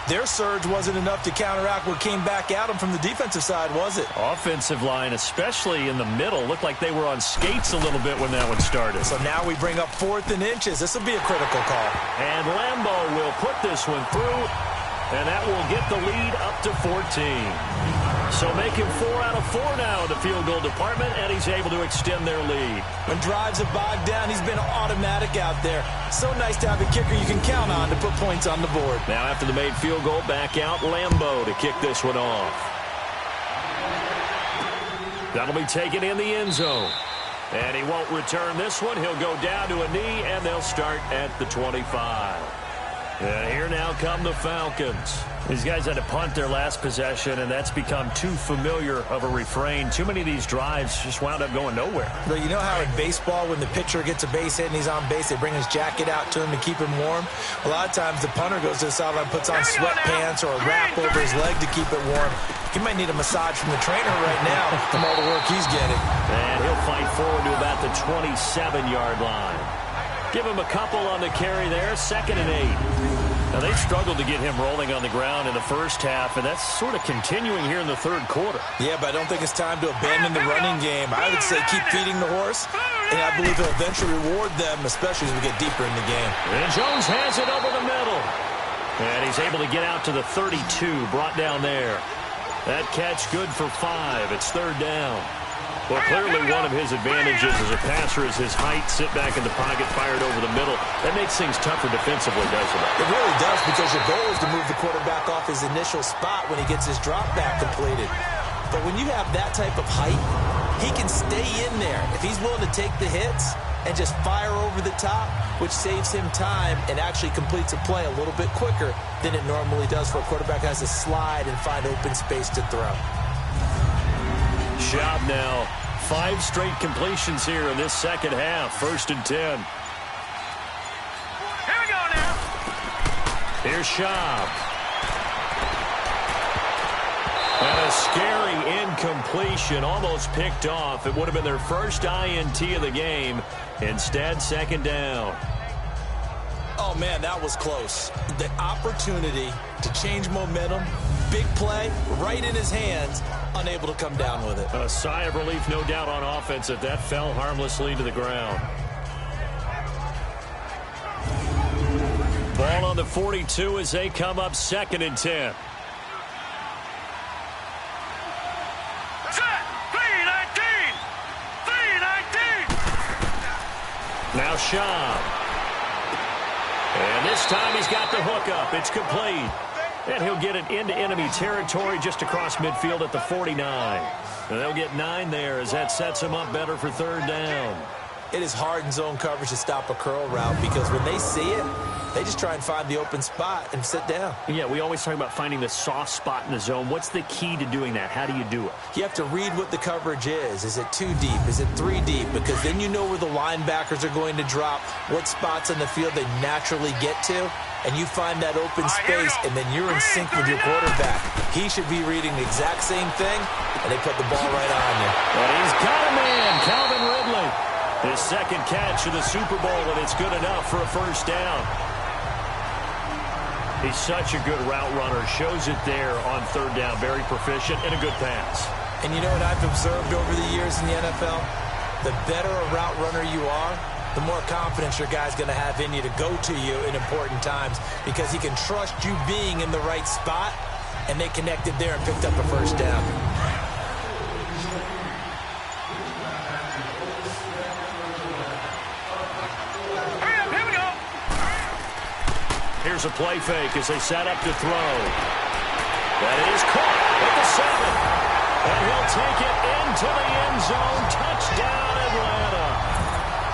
their surge wasn't enough to counteract what came back at them from the defensive side, was it? Offensive line, especially in the middle, looked like they were on skates a little bit when that one started. So now we bring up 4th and inches. This will be a critical call. And Lambeau will put this one through, and that will get the lead up to 14. So making 4 out of 4 now in the field goal department, and he's able to extend their lead. When drives are bogged down, he's been automatic out there. So nice to have a kicker you can count on to put points on the board. Now after the made field goal, back out Lambeau to kick this one off. That'll be taken in the end zone. And he won't return this one. He'll go down to a knee, and they'll start at the 25. And here now come the Falcons. These guys had to punt their last possession, and that's become too familiar of a refrain. Too many of these drives just wound up going nowhere. But you know how in baseball, when the pitcher gets a base hit and he's on base, they bring his jacket out to him to keep him warm? A lot of times the punter goes to the sideline, puts on sweatpants or a wrap over his leg to keep it warm. He might need a massage from the trainer right now from all the work he's getting. And he'll fight forward to about the 27-yard line. Give him a couple on the carry there, 2nd and 8. Now, they struggled to get him rolling on the ground in the first half, and that's sort of continuing here in the third quarter. Yeah, but I don't think it's time to abandon the running game. I would say keep feeding the horse, and I believe he'll eventually reward them, especially as we get deeper in the game. And Jones has it over the middle. And he's able to get out to the 32, brought down there. That catch good for 5. It's 3rd down. Well, clearly one of his advantages as a passer is his height, sit back in the pocket, fired over the middle. That makes things tougher defensively, doesn't it? It really does, because your goal is to move the quarterback off his initial spot when he gets his drop back completed. But when you have that type of height, he can stay in there. If he's willing to take the hits and just fire over the top, which saves him time and actually completes a play a little bit quicker than it normally does for a quarterback who has to slide and find open space to throw. Schaub now. 5 straight completions here in this second half. 1st and 10. Here we go now. Here's Schaub. And a scary incompletion, almost picked off. It would have been their first INT of the game. Instead, 2nd down. Oh, man, that was close. The opportunity to change momentum, big play, right in his hands, unable to come down with it. A sigh of relief, no doubt, on offense that fell harmlessly to the ground. Ball on the 42 as they come up 2nd and 10. Set. 3-19. 3-19. Now Schaub. And this time he's got the hookup. It's complete. And he'll get it into enemy territory just across midfield at the 49. And they'll get 9 there as that sets him up better for 3rd down. It is hard in zone coverage to stop a curl route, because when they see it, they just try and find the open spot and sit down. Yeah, we always talk about finding the soft spot in the zone. What's the key to doing that? How do you do it? You have to read what the coverage is. Is it 2 deep? Is it 3 deep? Because then you know where the linebackers are going to drop, what spots on the field they naturally get to, and you find that open space, and then you're in sync with your quarterback. He should be reading the exact same thing, and they put the ball right on you. And he's got a man, Calvin Ridley. His 2nd catch of the Super Bowl, and it's good enough for a 1st down. He's such a good route runner. Shows it there on 3rd down. Very proficient and a good pass. And you know what I've observed over the years in the NFL? The better a route runner you are, the more confidence your guy's going to have in you to go to you in important times, because he can trust you being in the right spot, and they connected there and picked up a 1st down. Here we go. Here's a play fake as they set up to throw. That is caught at the 7. And he'll take it into the end zone. Touchdown, Atlanta.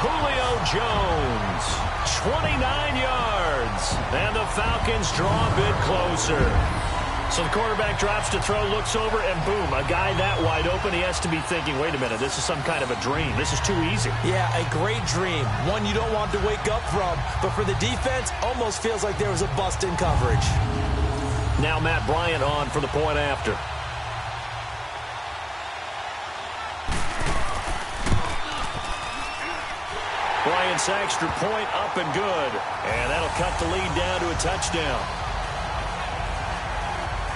Julio Jones, 29 yards. And the Falcons draw a bit closer. So the quarterback drops to throw, looks over, and boom, a guy that wide open. He has to be thinking, wait a minute, this is some kind of a dream. This is too easy. Yeah, a great dream. One you don't want to wake up from. But for the defense, almost feels like there was a bust in coverage. Now Matt Bryant on for the point after. Bryant's extra point up and good. And that'll cut the lead down to a touchdown.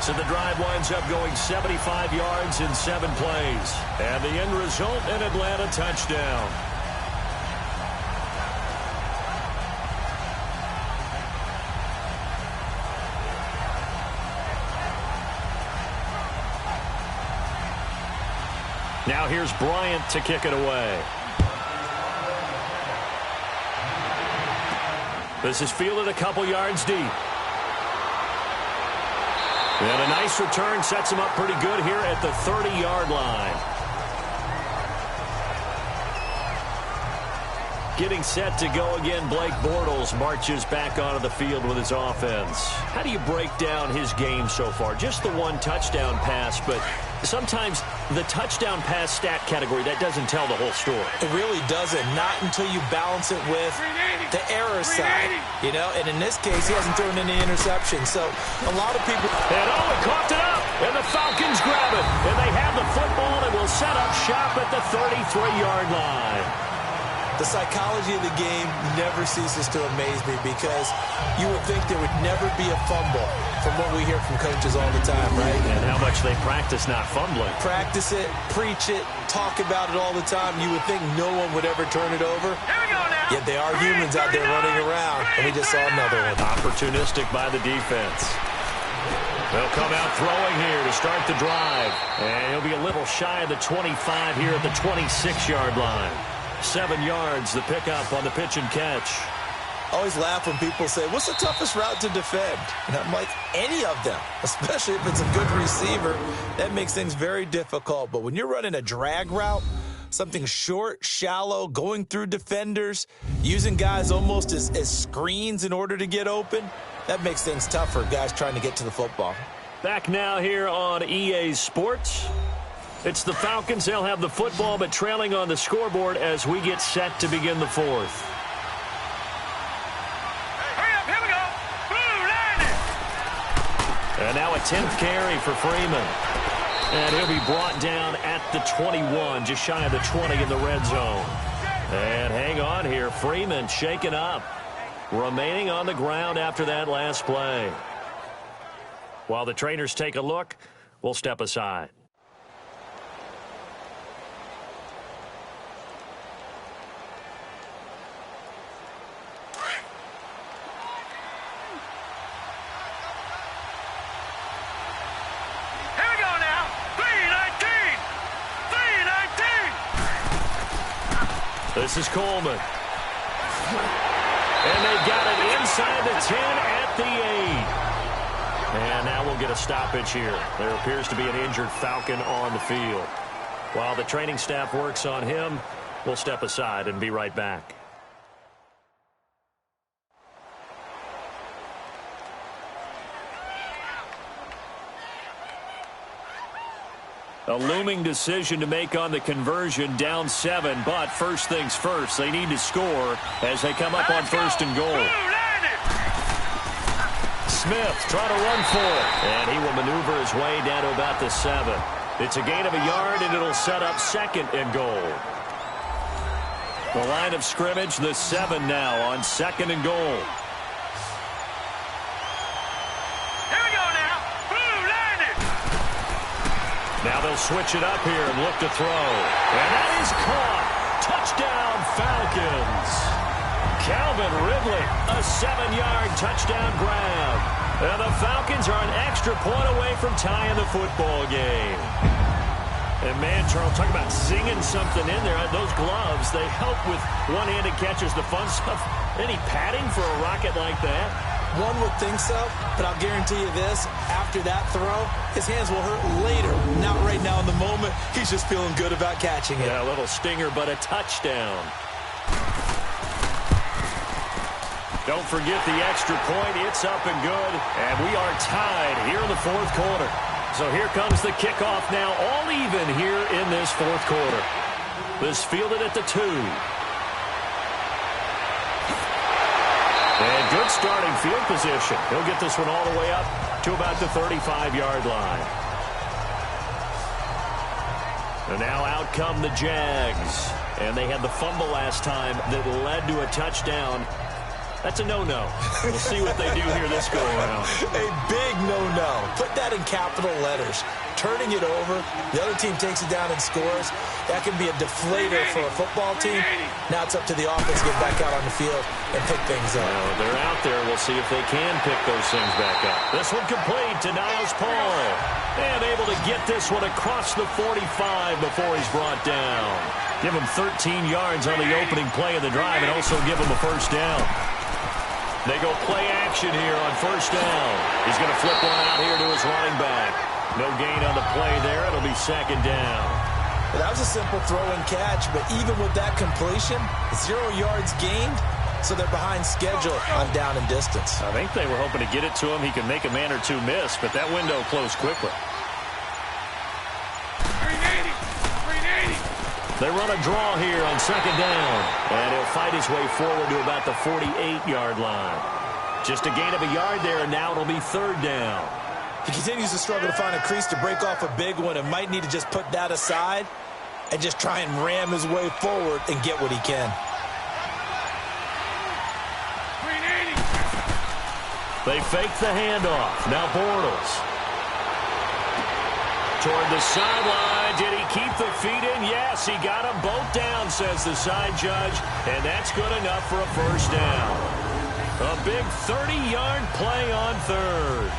So the drive winds up going 75 yards in 7 plays. And the end result, an Atlanta touchdown. Now here's Bryant to kick it away. This is fielded a couple yards deep. And a nice return sets him up pretty good here at the 30-yard line. getting set to go again. Blake Bortles marches back onto the field with his offense. How do you break down his game so far? Just the one touchdown pass, but sometimes the touchdown pass stat category, that doesn't tell the whole story. It really doesn't. Not until you balance it with the error side. You know, and in this case, he hasn't thrown any interceptions. So a lot of people... And he coughed it up, and the Falcons grab it. And they have the football and will set up shop at the 33-yard line. The psychology of the game never ceases to amaze me because you would think there would never be a fumble from what we hear from coaches all the time, right? And how much they practice not fumbling. Practice it, preach it, talk about it all the time. You would think no one would ever turn it over. Here we go now. Yet they are humans out there running around, and we just saw another one. Opportunistic by the defense. They'll come out throwing here to start the drive. And he'll be a little shy of the 25 here at the 26-yard line. 7 yards, the pickup on the pitch and catch. I always laugh when people say, what's the toughest route to defend? And I'm like, any of them, especially if it's a good receiver. That makes things very difficult. But when you're running a drag route, something short, shallow, going through defenders, using guys almost as screens in order to get open, that makes things tough for guys trying to get to the football. Back now here on EA Sports. It's the Falcons. They'll have the football, but trailing on the scoreboard as we get set to begin the fourth. Hurry up, here we go. Blue line it. And now a 10th carry for Freeman. And he'll be brought down at the 21, just shy of the 20 in the red zone. And hang on here. Freeman shaken up, remaining on the ground after that last play. While the trainers take a look, we'll step aside. This is Coleman. And they've got it inside the 10 at the 8. And now we'll get a stoppage here. There appears to be an injured Falcon on the field. While the training staff works on him, we'll step aside and be right back. A looming decision to make on the conversion, down 7, but first things first, they need to score as they come up on first and goal. Smith trying to run for it, and he will maneuver his way down to about the 7. It's a gain of a yard, and it'll set up second and goal. The line of scrimmage, the 7 now on second and goal. Now they'll switch it up here and look to throw. And that is caught. Touchdown, Falcons. Calvin Ridley, a 7-yard touchdown grab. And the Falcons are an extra point away from tying the football game. And man, Charles, talk about zinging something in there. Those gloves, they help with one-handed catches, the fun stuff. Any padding for a rocket like that? One would think so, but I'll guarantee you this, after that throw, his hands will hurt later. Not right now in the moment. He's just feeling good about catching it. Yeah, a little stinger, but a touchdown. Don't forget the extra point. It's up and good, and we are tied here in the fourth quarter. So here comes the kickoff now, all even here in this fourth quarter. This fielded at the 2. And good starting field position. He'll get this one all the way up to about the 35-yard line. And now out come the Jags. And they had the fumble last time that led to a touchdown. That's a no-no. We'll see what they do here this go-around. A big no-no. Put that in capital letters. Turning it over, the other team takes it down and scores. That can be a deflator for a football team. Now it's up to the offense to get back out on the field and pick things up. Well, they're out there. We'll see if they can pick those things back up. This one complete to Niles Paul. And able to get this one across the 45 before he's brought down. Give him 13 yards on the opening play of the drive and also give him a first down. They go play action here on first down. He's going to flip one out here to his running back. No gain on the play there. It'll be second down. Well, that was a simple throw and catch, but even with that completion, 0 yards gained, so they're behind schedule on down and distance. I think they were hoping to get it to him. He could make a man or two miss, but that window closed quickly. 380. They run a draw here on second down, and he'll fight his way forward to about the 48-yard line. Just a gain of a yard there, and now it'll be third down. He continues to struggle to find a crease to break off a big one and might need to just put that aside and just try and ram his way forward and get what he can. 380. They fake the handoff. Now Bortles. Toward the sideline. Did he keep the feet in? Yes, he got them both down, says the side judge, and that's good enough for a first down. A big 30-yard play on third.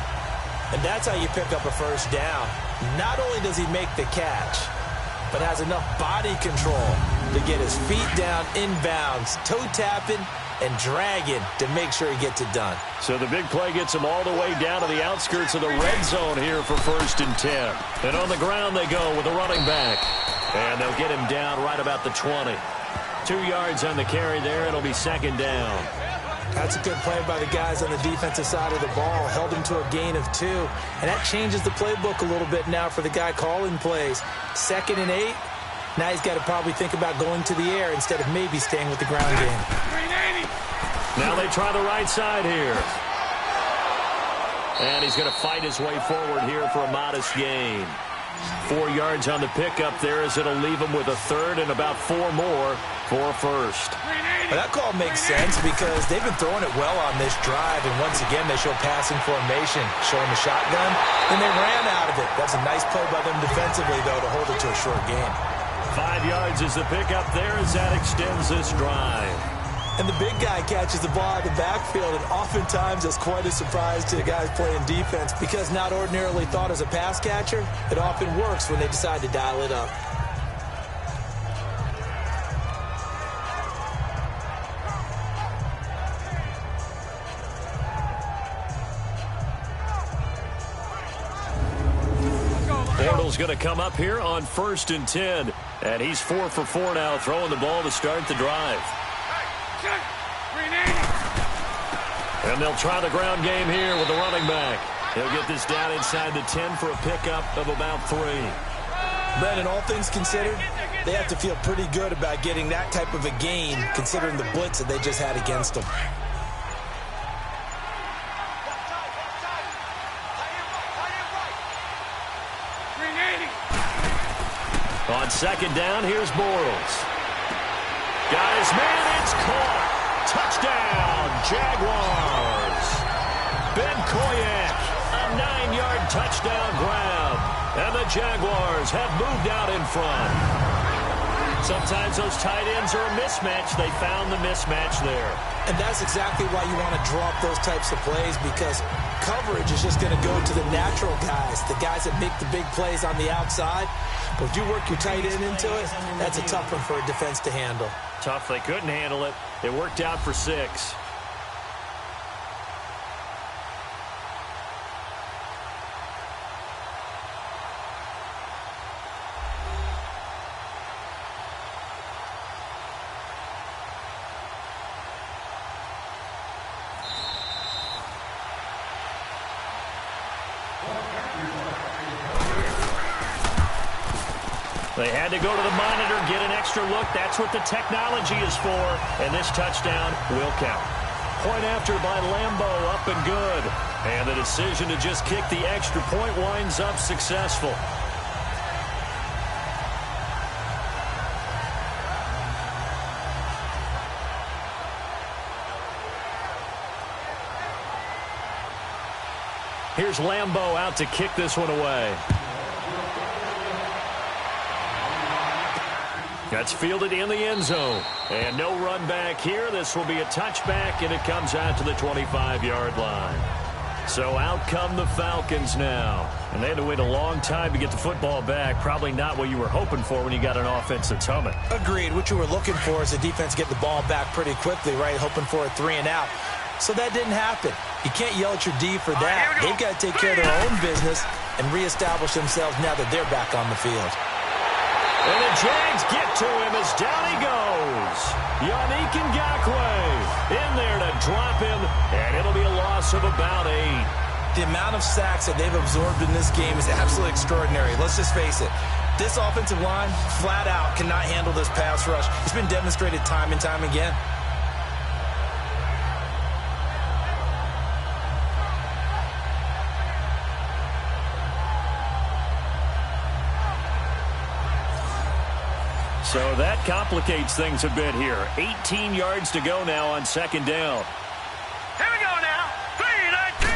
And that's how you pick up a first down. Not only does he make the catch, but has enough body control to get his feet down inbounds, toe tapping and dragging to make sure he gets it done. So the big play gets him all the way down to the outskirts of the red zone here for 1st and 10. And on the ground they go with a running back. And they'll get him down right about the 20. 2 yards on the carry there. It'll be second down. That's a good play by the guys on the defensive side of the ball. Held him to a gain of 2. And that changes the playbook a little bit now for the guy calling plays. 2nd and 8. Now he's got to probably think about going to the air instead of maybe staying with the ground game. 380. Now they try the right side here. And he's going to fight his way forward here for a modest gain. 4 yards on the pickup there as it'll leave him with a third and about 4 more for a first. Well, that call makes sense because they've been throwing it well on this drive, and once again they show passing formation, showing the shotgun, and they ran out of it. That's a nice play by them defensively, though, to hold it to a short gain. 5 yards is the pickup there as that extends this drive. And the big guy catches the ball out of the backfield, and oftentimes that's quite a surprise to the guys playing defense because not ordinarily thought as a pass catcher, it often works when they decide to dial it up. Bortles going to come up here on 1st and 10. And he's 4 for 4 now, throwing the ball to start the drive. 380. And they'll try the ground game here with the running back. He'll get this down inside the 10 for a pickup of about 3. Brandon, all things considered, they have to feel pretty good about getting that type of a gain considering the blitz that they just had against them. On second down, here's Bortles. Got his man, it's caught. Touchdown, Jaguars. Ben Koyak, a 9-yard touchdown grab. And the Jaguars have moved out in front. Sometimes those tight ends are a mismatch. They found the mismatch there. And that's exactly why you want to draw up those types of plays because coverage is just going to go to the natural guys, the guys that make the big plays on the outside. But if you work your tight end into it, that's a tough one for a defense to handle. Tough. They couldn't handle it. It worked out for 6. They had to go to the monitor, get an extra look. That's what the technology is for. And this touchdown will count. Point after by Lambo, up and good. And the decision to just kick the extra point winds up successful. Here's Lambo out to kick this one away. That's fielded in the end zone. And no run back here. This will be a touchback, and it comes out to the 25-yard line. So out come the Falcons now. And they had to wait a long time to get the football back. Probably not what you were hoping for when you got an offense that's humming. Agreed. What you were looking for is the defense get the ball back pretty quickly, right? Hoping for a 3 and out. So that didn't happen. You can't yell at your D for that. They've got to take care of their own business and reestablish themselves now that they're back on the field. And the Jags get to him as down he goes. Yannick Ngakoue in there to drop him, and it'll be a loss of about 8. The amount of sacks that they've absorbed in this game is absolutely extraordinary. Let's just face it. This offensive line, flat out, cannot handle this pass rush. It's been demonstrated time and time again. So that complicates things a bit here. 18 yards to go now on second down. Here we go now. 3-19.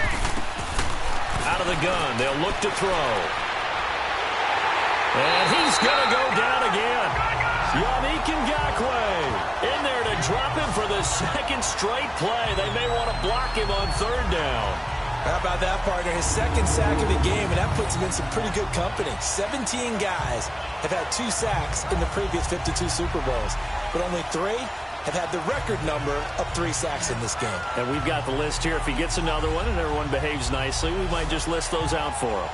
Out of the gun, they'll look to throw. And he's going to go down again. Yannick Ngakoue in there to drop him for the second straight play. They may want to block him on third down. How about that, partner? His second sack of the game, and that puts him in some pretty good company. 17 guys have had 2 sacks in the previous 52 Super Bowls, but only 3 have had the record number of 3 sacks in this game. And we've got the list here. If he gets another one and everyone behaves nicely, we might just list those out for him.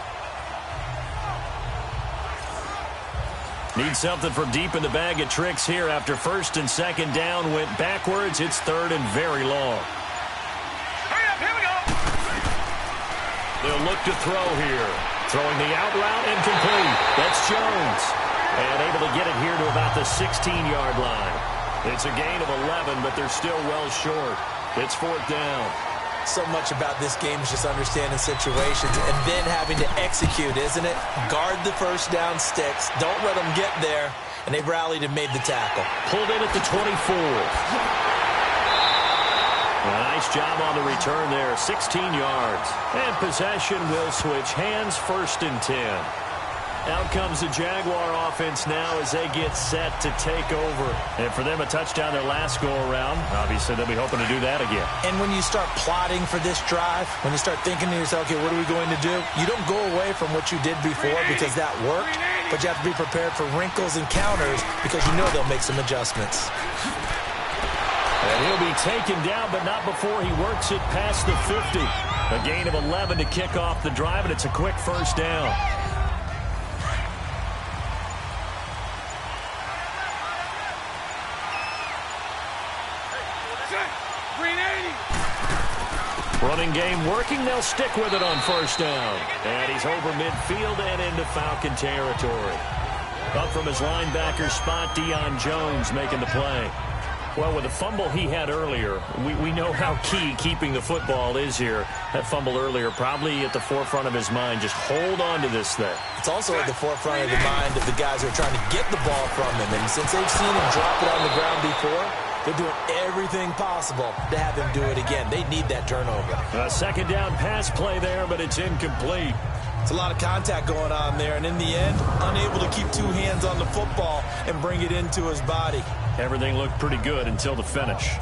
Need something from deep in the bag of tricks here after first and second down went backwards. It's third and very long. Hurry up, here we go. They'll look to throw here. Throwing the out route incomplete. That's Jones. And able to get it here to about the 16-yard line. It's a gain of 11, but they're still well short. It's fourth down. So much about this game is just understanding situations and then having to execute, isn't it? Guard the first down sticks. Don't let them get there. And they've rallied and made the tackle. Pulled in at the 24. Nice job on the return there, 16 yards. And possession will switch hands, first and 10. Out comes the Jaguar offense now as they get set to take over. And for them, a touchdown their last go-around. Obviously, they'll be hoping to do that again. And when you start plotting for this drive, when you start thinking to yourself, okay, what are we going to do? You don't go away from what you did before because that worked, but you have to be prepared for wrinkles and counters because you know they'll make some adjustments. And he'll be taken down, but not before he works it past the 50. A gain of 11 to kick off the drive, and it's a quick first down. Running game working. They'll stick with it on first down. And he's over midfield and into Falcon territory. Up from his linebacker spot, Deion Jones making the play. Well, with the fumble he had earlier, we know how key keeping the football is here. That fumble earlier probably at the forefront of his mind. Just hold on to this thing. It's also at the forefront of the mind of the guys who are trying to get the ball from him. And since they've seen him drop it on the ground before, they're doing everything possible to have him do it again. They need that turnover. A second down pass play there, but it's incomplete. It's a lot of contact going on there, and in the end, unable to keep 2 hands on the football and bring it into his body. Everything looked pretty good until the finish.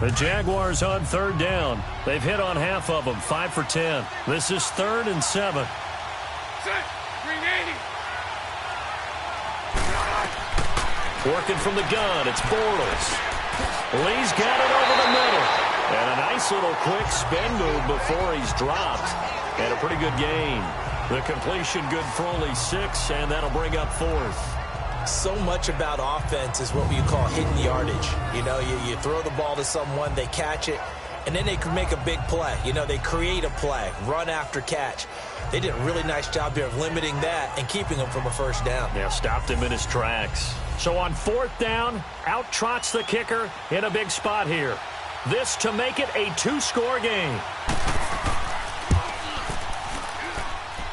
The Jaguars on third down. They've hit on half of them, 5 for 10. This is 3rd and 7. Working from the gun, it's Bortles. Lee's got it over the middle. And a nice little quick spin move before he's dropped. And a pretty good gain. The completion good for only 6, and that'll bring up 4th. So much about offense is what you call hidden yardage. You know, you throw the ball to someone, they catch it, and then they can make a big play. You know, they create a play, run after catch. They did a really nice job here of limiting that and keeping him from a first down. Yeah, stopped him in his tracks. So on 4th down, out trots the kicker in a big spot here. This to make it a 2-score game.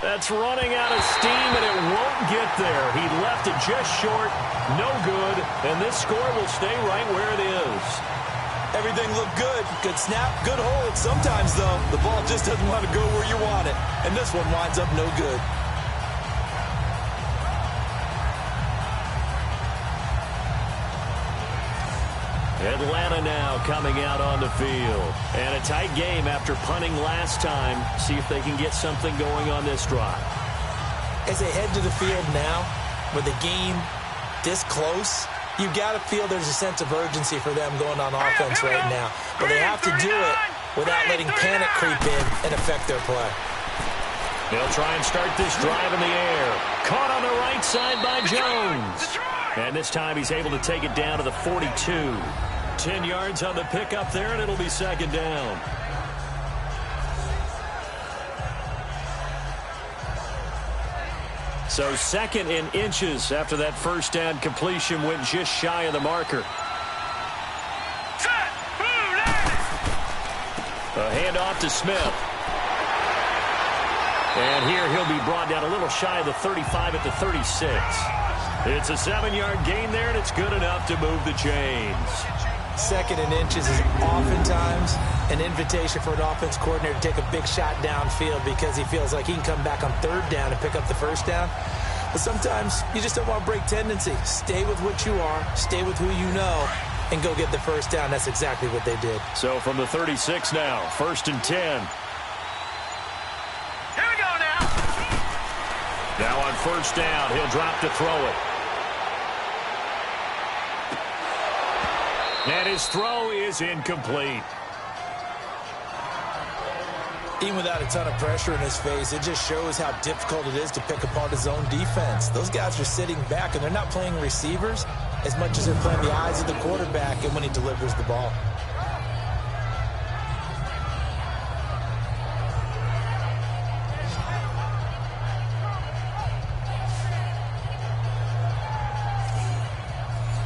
That's running out of steam, and it won't get there. He left it just short, no good, and this score will stay right where it is. Everything looked good. Good snap, good hold. Sometimes, though, the ball just doesn't want to go where you want it, and this one winds up no good. Atlanta now coming out on the field. And a tight game after punting last time. See if they can get something going on this drive. As they head to the field now, with the game this close, you've got to feel there's a sense of urgency for them going on offense right now. But they have to do it without letting panic creep in and affect their play. They'll try and start this drive in the air. Caught on the right side by Jones. And this time he's able to take it down to the 42. 10 yards on the pickup there, and it'll be second down. So second in inches after that first down completion went just shy of the marker. A handoff to Smith. And here he'll be brought down a little shy of the 35 at the 36. It's a 7-yard gain there, and it's good enough to move the chains. Second in inches is oftentimes an invitation for an offense coordinator to take a big shot downfield because he feels like he can come back on third down and pick up the first down. But sometimes you just don't want to break tendency. Stay with what you are, stay with who you know, and go get the first down. That's exactly what they did. So from the 36 now, 1st and 10. Here we go now. Now on first down, he'll drop to throw it. And his throw is incomplete. Even without a ton of pressure in his face, it just shows how difficult it is to pick apart his own defense. Those guys are sitting back, and they're not playing receivers as much as they're playing the eyes of the quarterback and when he delivers the ball.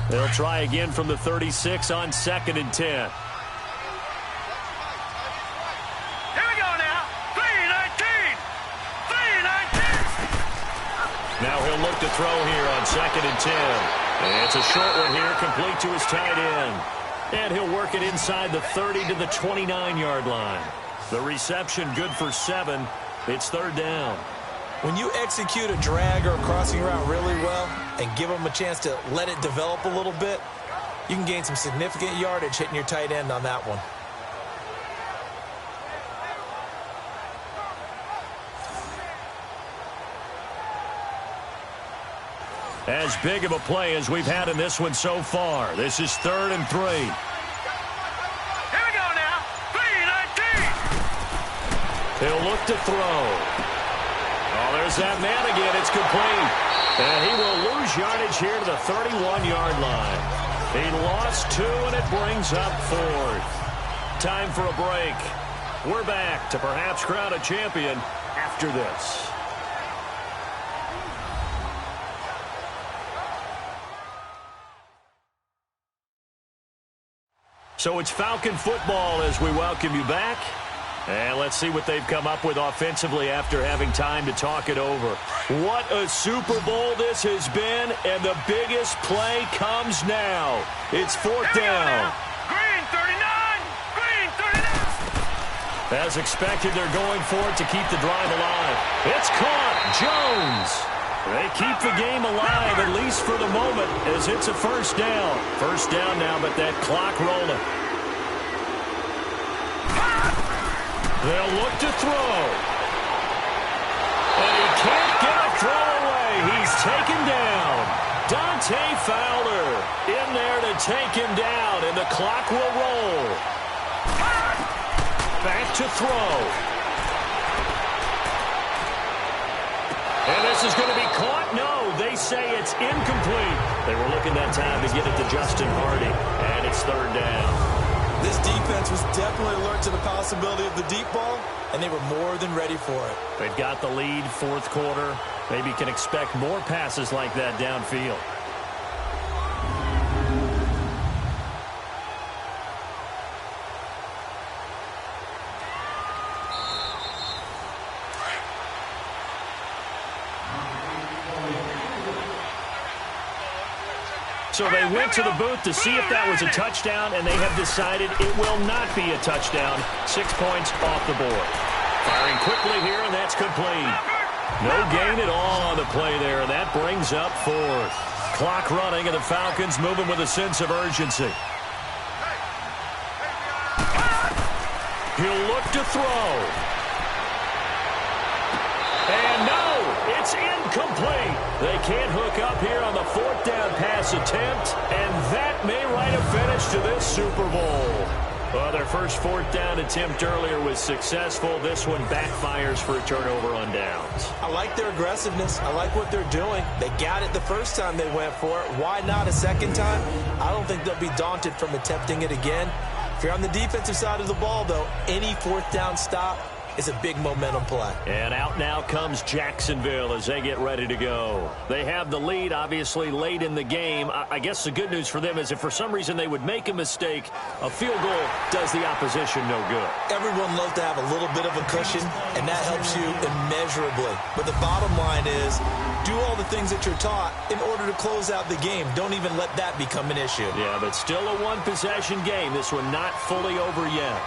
They'll try again from the 36 on 2nd and 10. Here we go now. 3-19. 3-19. Now he'll look to throw here on 2nd and 10. And it's a short one here, complete to his tight end. And he'll work it inside the 30 to the 29-yard line. The reception good for 7. It's third down. When you execute a drag or a crossing route really well and give them a chance to let it develop a little bit, you can gain some significant yardage hitting your tight end on that one. As big of a play as we've had in this one so far. This is 3rd and 3. Here we go now. 3-19. He'll look to throw. Oh, there's that man again. It's complete. And he will lose yardage here to the 31-yard line. He lost 2, and it brings up 4th. Time for a break. We're back to perhaps crown a champion after this. So it's Falcon football as we welcome you back. And let's see what they've come up with offensively after having time to talk it over. What a Super Bowl this has been, and the biggest play comes now. It's 4th down. Green 39. Green 39. As expected, they're going for it to keep the drive alive. It's caught. Jones. They keep the game alive, at least for the moment, as it's a first down. First down now, but that clock rolling. They'll look to throw. And he can't get a throw away. He's taken down. Dante Fowler in there to take him down, and the clock will roll. Back to throw. And this is going to be caught. No, they say it's incomplete. They were looking that time to get it to Justin Hardy, and it's third down. This defense was definitely alert to the possibility of the deep ball, and they were more than ready for it. They've got the lead, 4th quarter. Maybe can expect more passes like that downfield. So they went to the booth to see if that was a touchdown, and they have decided it will not be a touchdown. 6 points off the board. Firing quickly here, and that's complete. No gain at all on the play there, and that brings up 4th. Clock running, and the Falcons moving with a sense of urgency. He'll look to throw. And no, it's incomplete. They can't hook up here on the 4th down pass attempt, and that may write a finish to this Super Bowl. Well, their first fourth down attempt earlier was successful. This one backfires for a turnover on downs. I like their aggressiveness. I like what they're doing. They got it the first time they went for it. Why not a second time? I don't think they'll be daunted from attempting it again. If you're on the defensive side of the ball, though, any fourth down stop is a big momentum play. And out now comes Jacksonville as they get ready to go. They have the lead, obviously, late in the game. I guess the good news for them is if for some reason they would make a mistake, a field goal does the opposition no good. Everyone loves to have a little bit of a cushion, and that helps you immeasurably. But the bottom line is do all the things that you're taught in order to close out the game. Don't even let that become an issue. Yeah, but still a one-possession game. This one not fully over yet.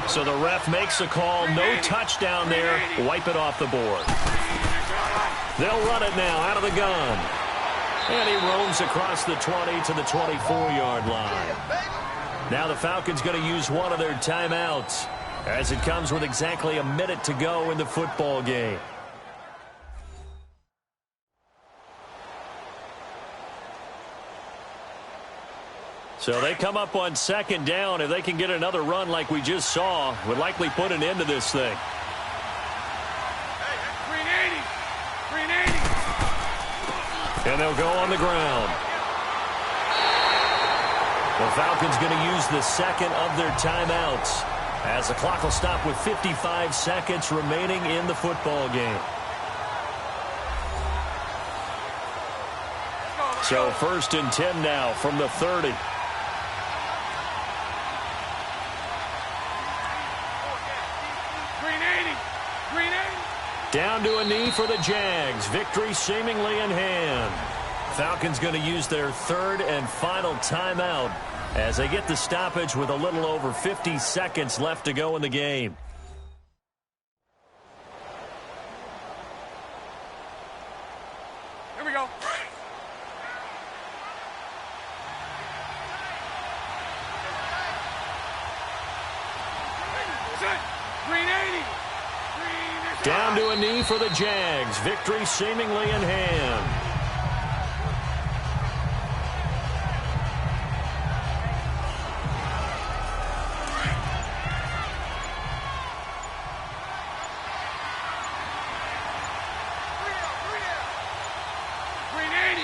So the ref makes a call. No touchdown there. Wipe it off the board. They'll run it now out of the gun. And he roams across the 20 to the 24-yard line. Now the Falcons going to use one of their timeouts as it comes with exactly a minute to go in the football game. So they come up on second down. If they can get another run like we just saw, would likely put an end to this thing. Hey, 380. And they'll go on the ground. The Falcons going to use the second of their timeouts as the clock will stop with 55 seconds remaining in the football game. So 1st and 10 now from the 30. Down to a knee for the Jags. Victory seemingly in hand. Falcons going to use their third and final timeout as they get the stoppage with a little over 50 seconds left to go in the game. Here we go. Set. 380. Down to a knee for the Jags. Victory seemingly in hand.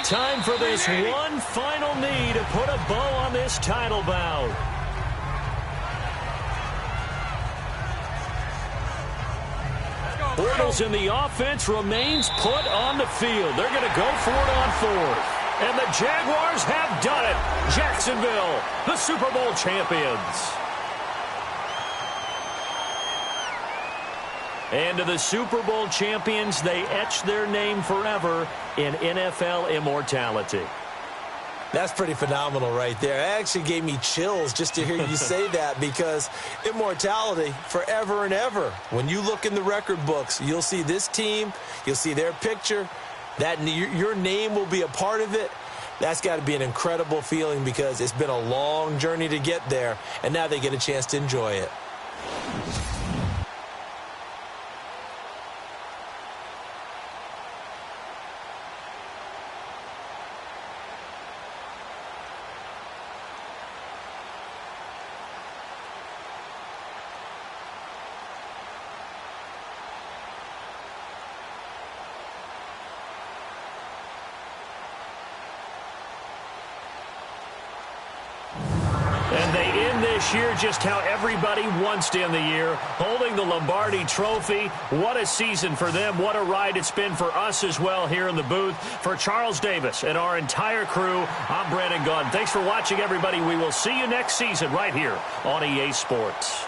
Time for this one final knee to put a bow on this title bout. Bortles in the offense remains put on the field. They're going to go for it on fourth. And the Jaguars have done it. Jacksonville, the Super Bowl champions. And to the Super Bowl champions, they etch their name forever in NFL immortality. That's pretty phenomenal right there. It actually gave me chills just to hear you say that, because immortality forever and ever. When you look in the record books, you'll see this team, you'll see their picture, that your name will be a part of it. That's got to be an incredible feeling, because it's been a long journey to get there, and now they get a chance to enjoy it. And they end this year just how everybody wants to end the year, holding the Lombardi Trophy. What a season for them. What a ride it's been for us as well here in the booth. For Charles Davis and our entire crew, I'm Brandon Gaudin. Thanks for watching, everybody. We will see you next season right here on EA Sports.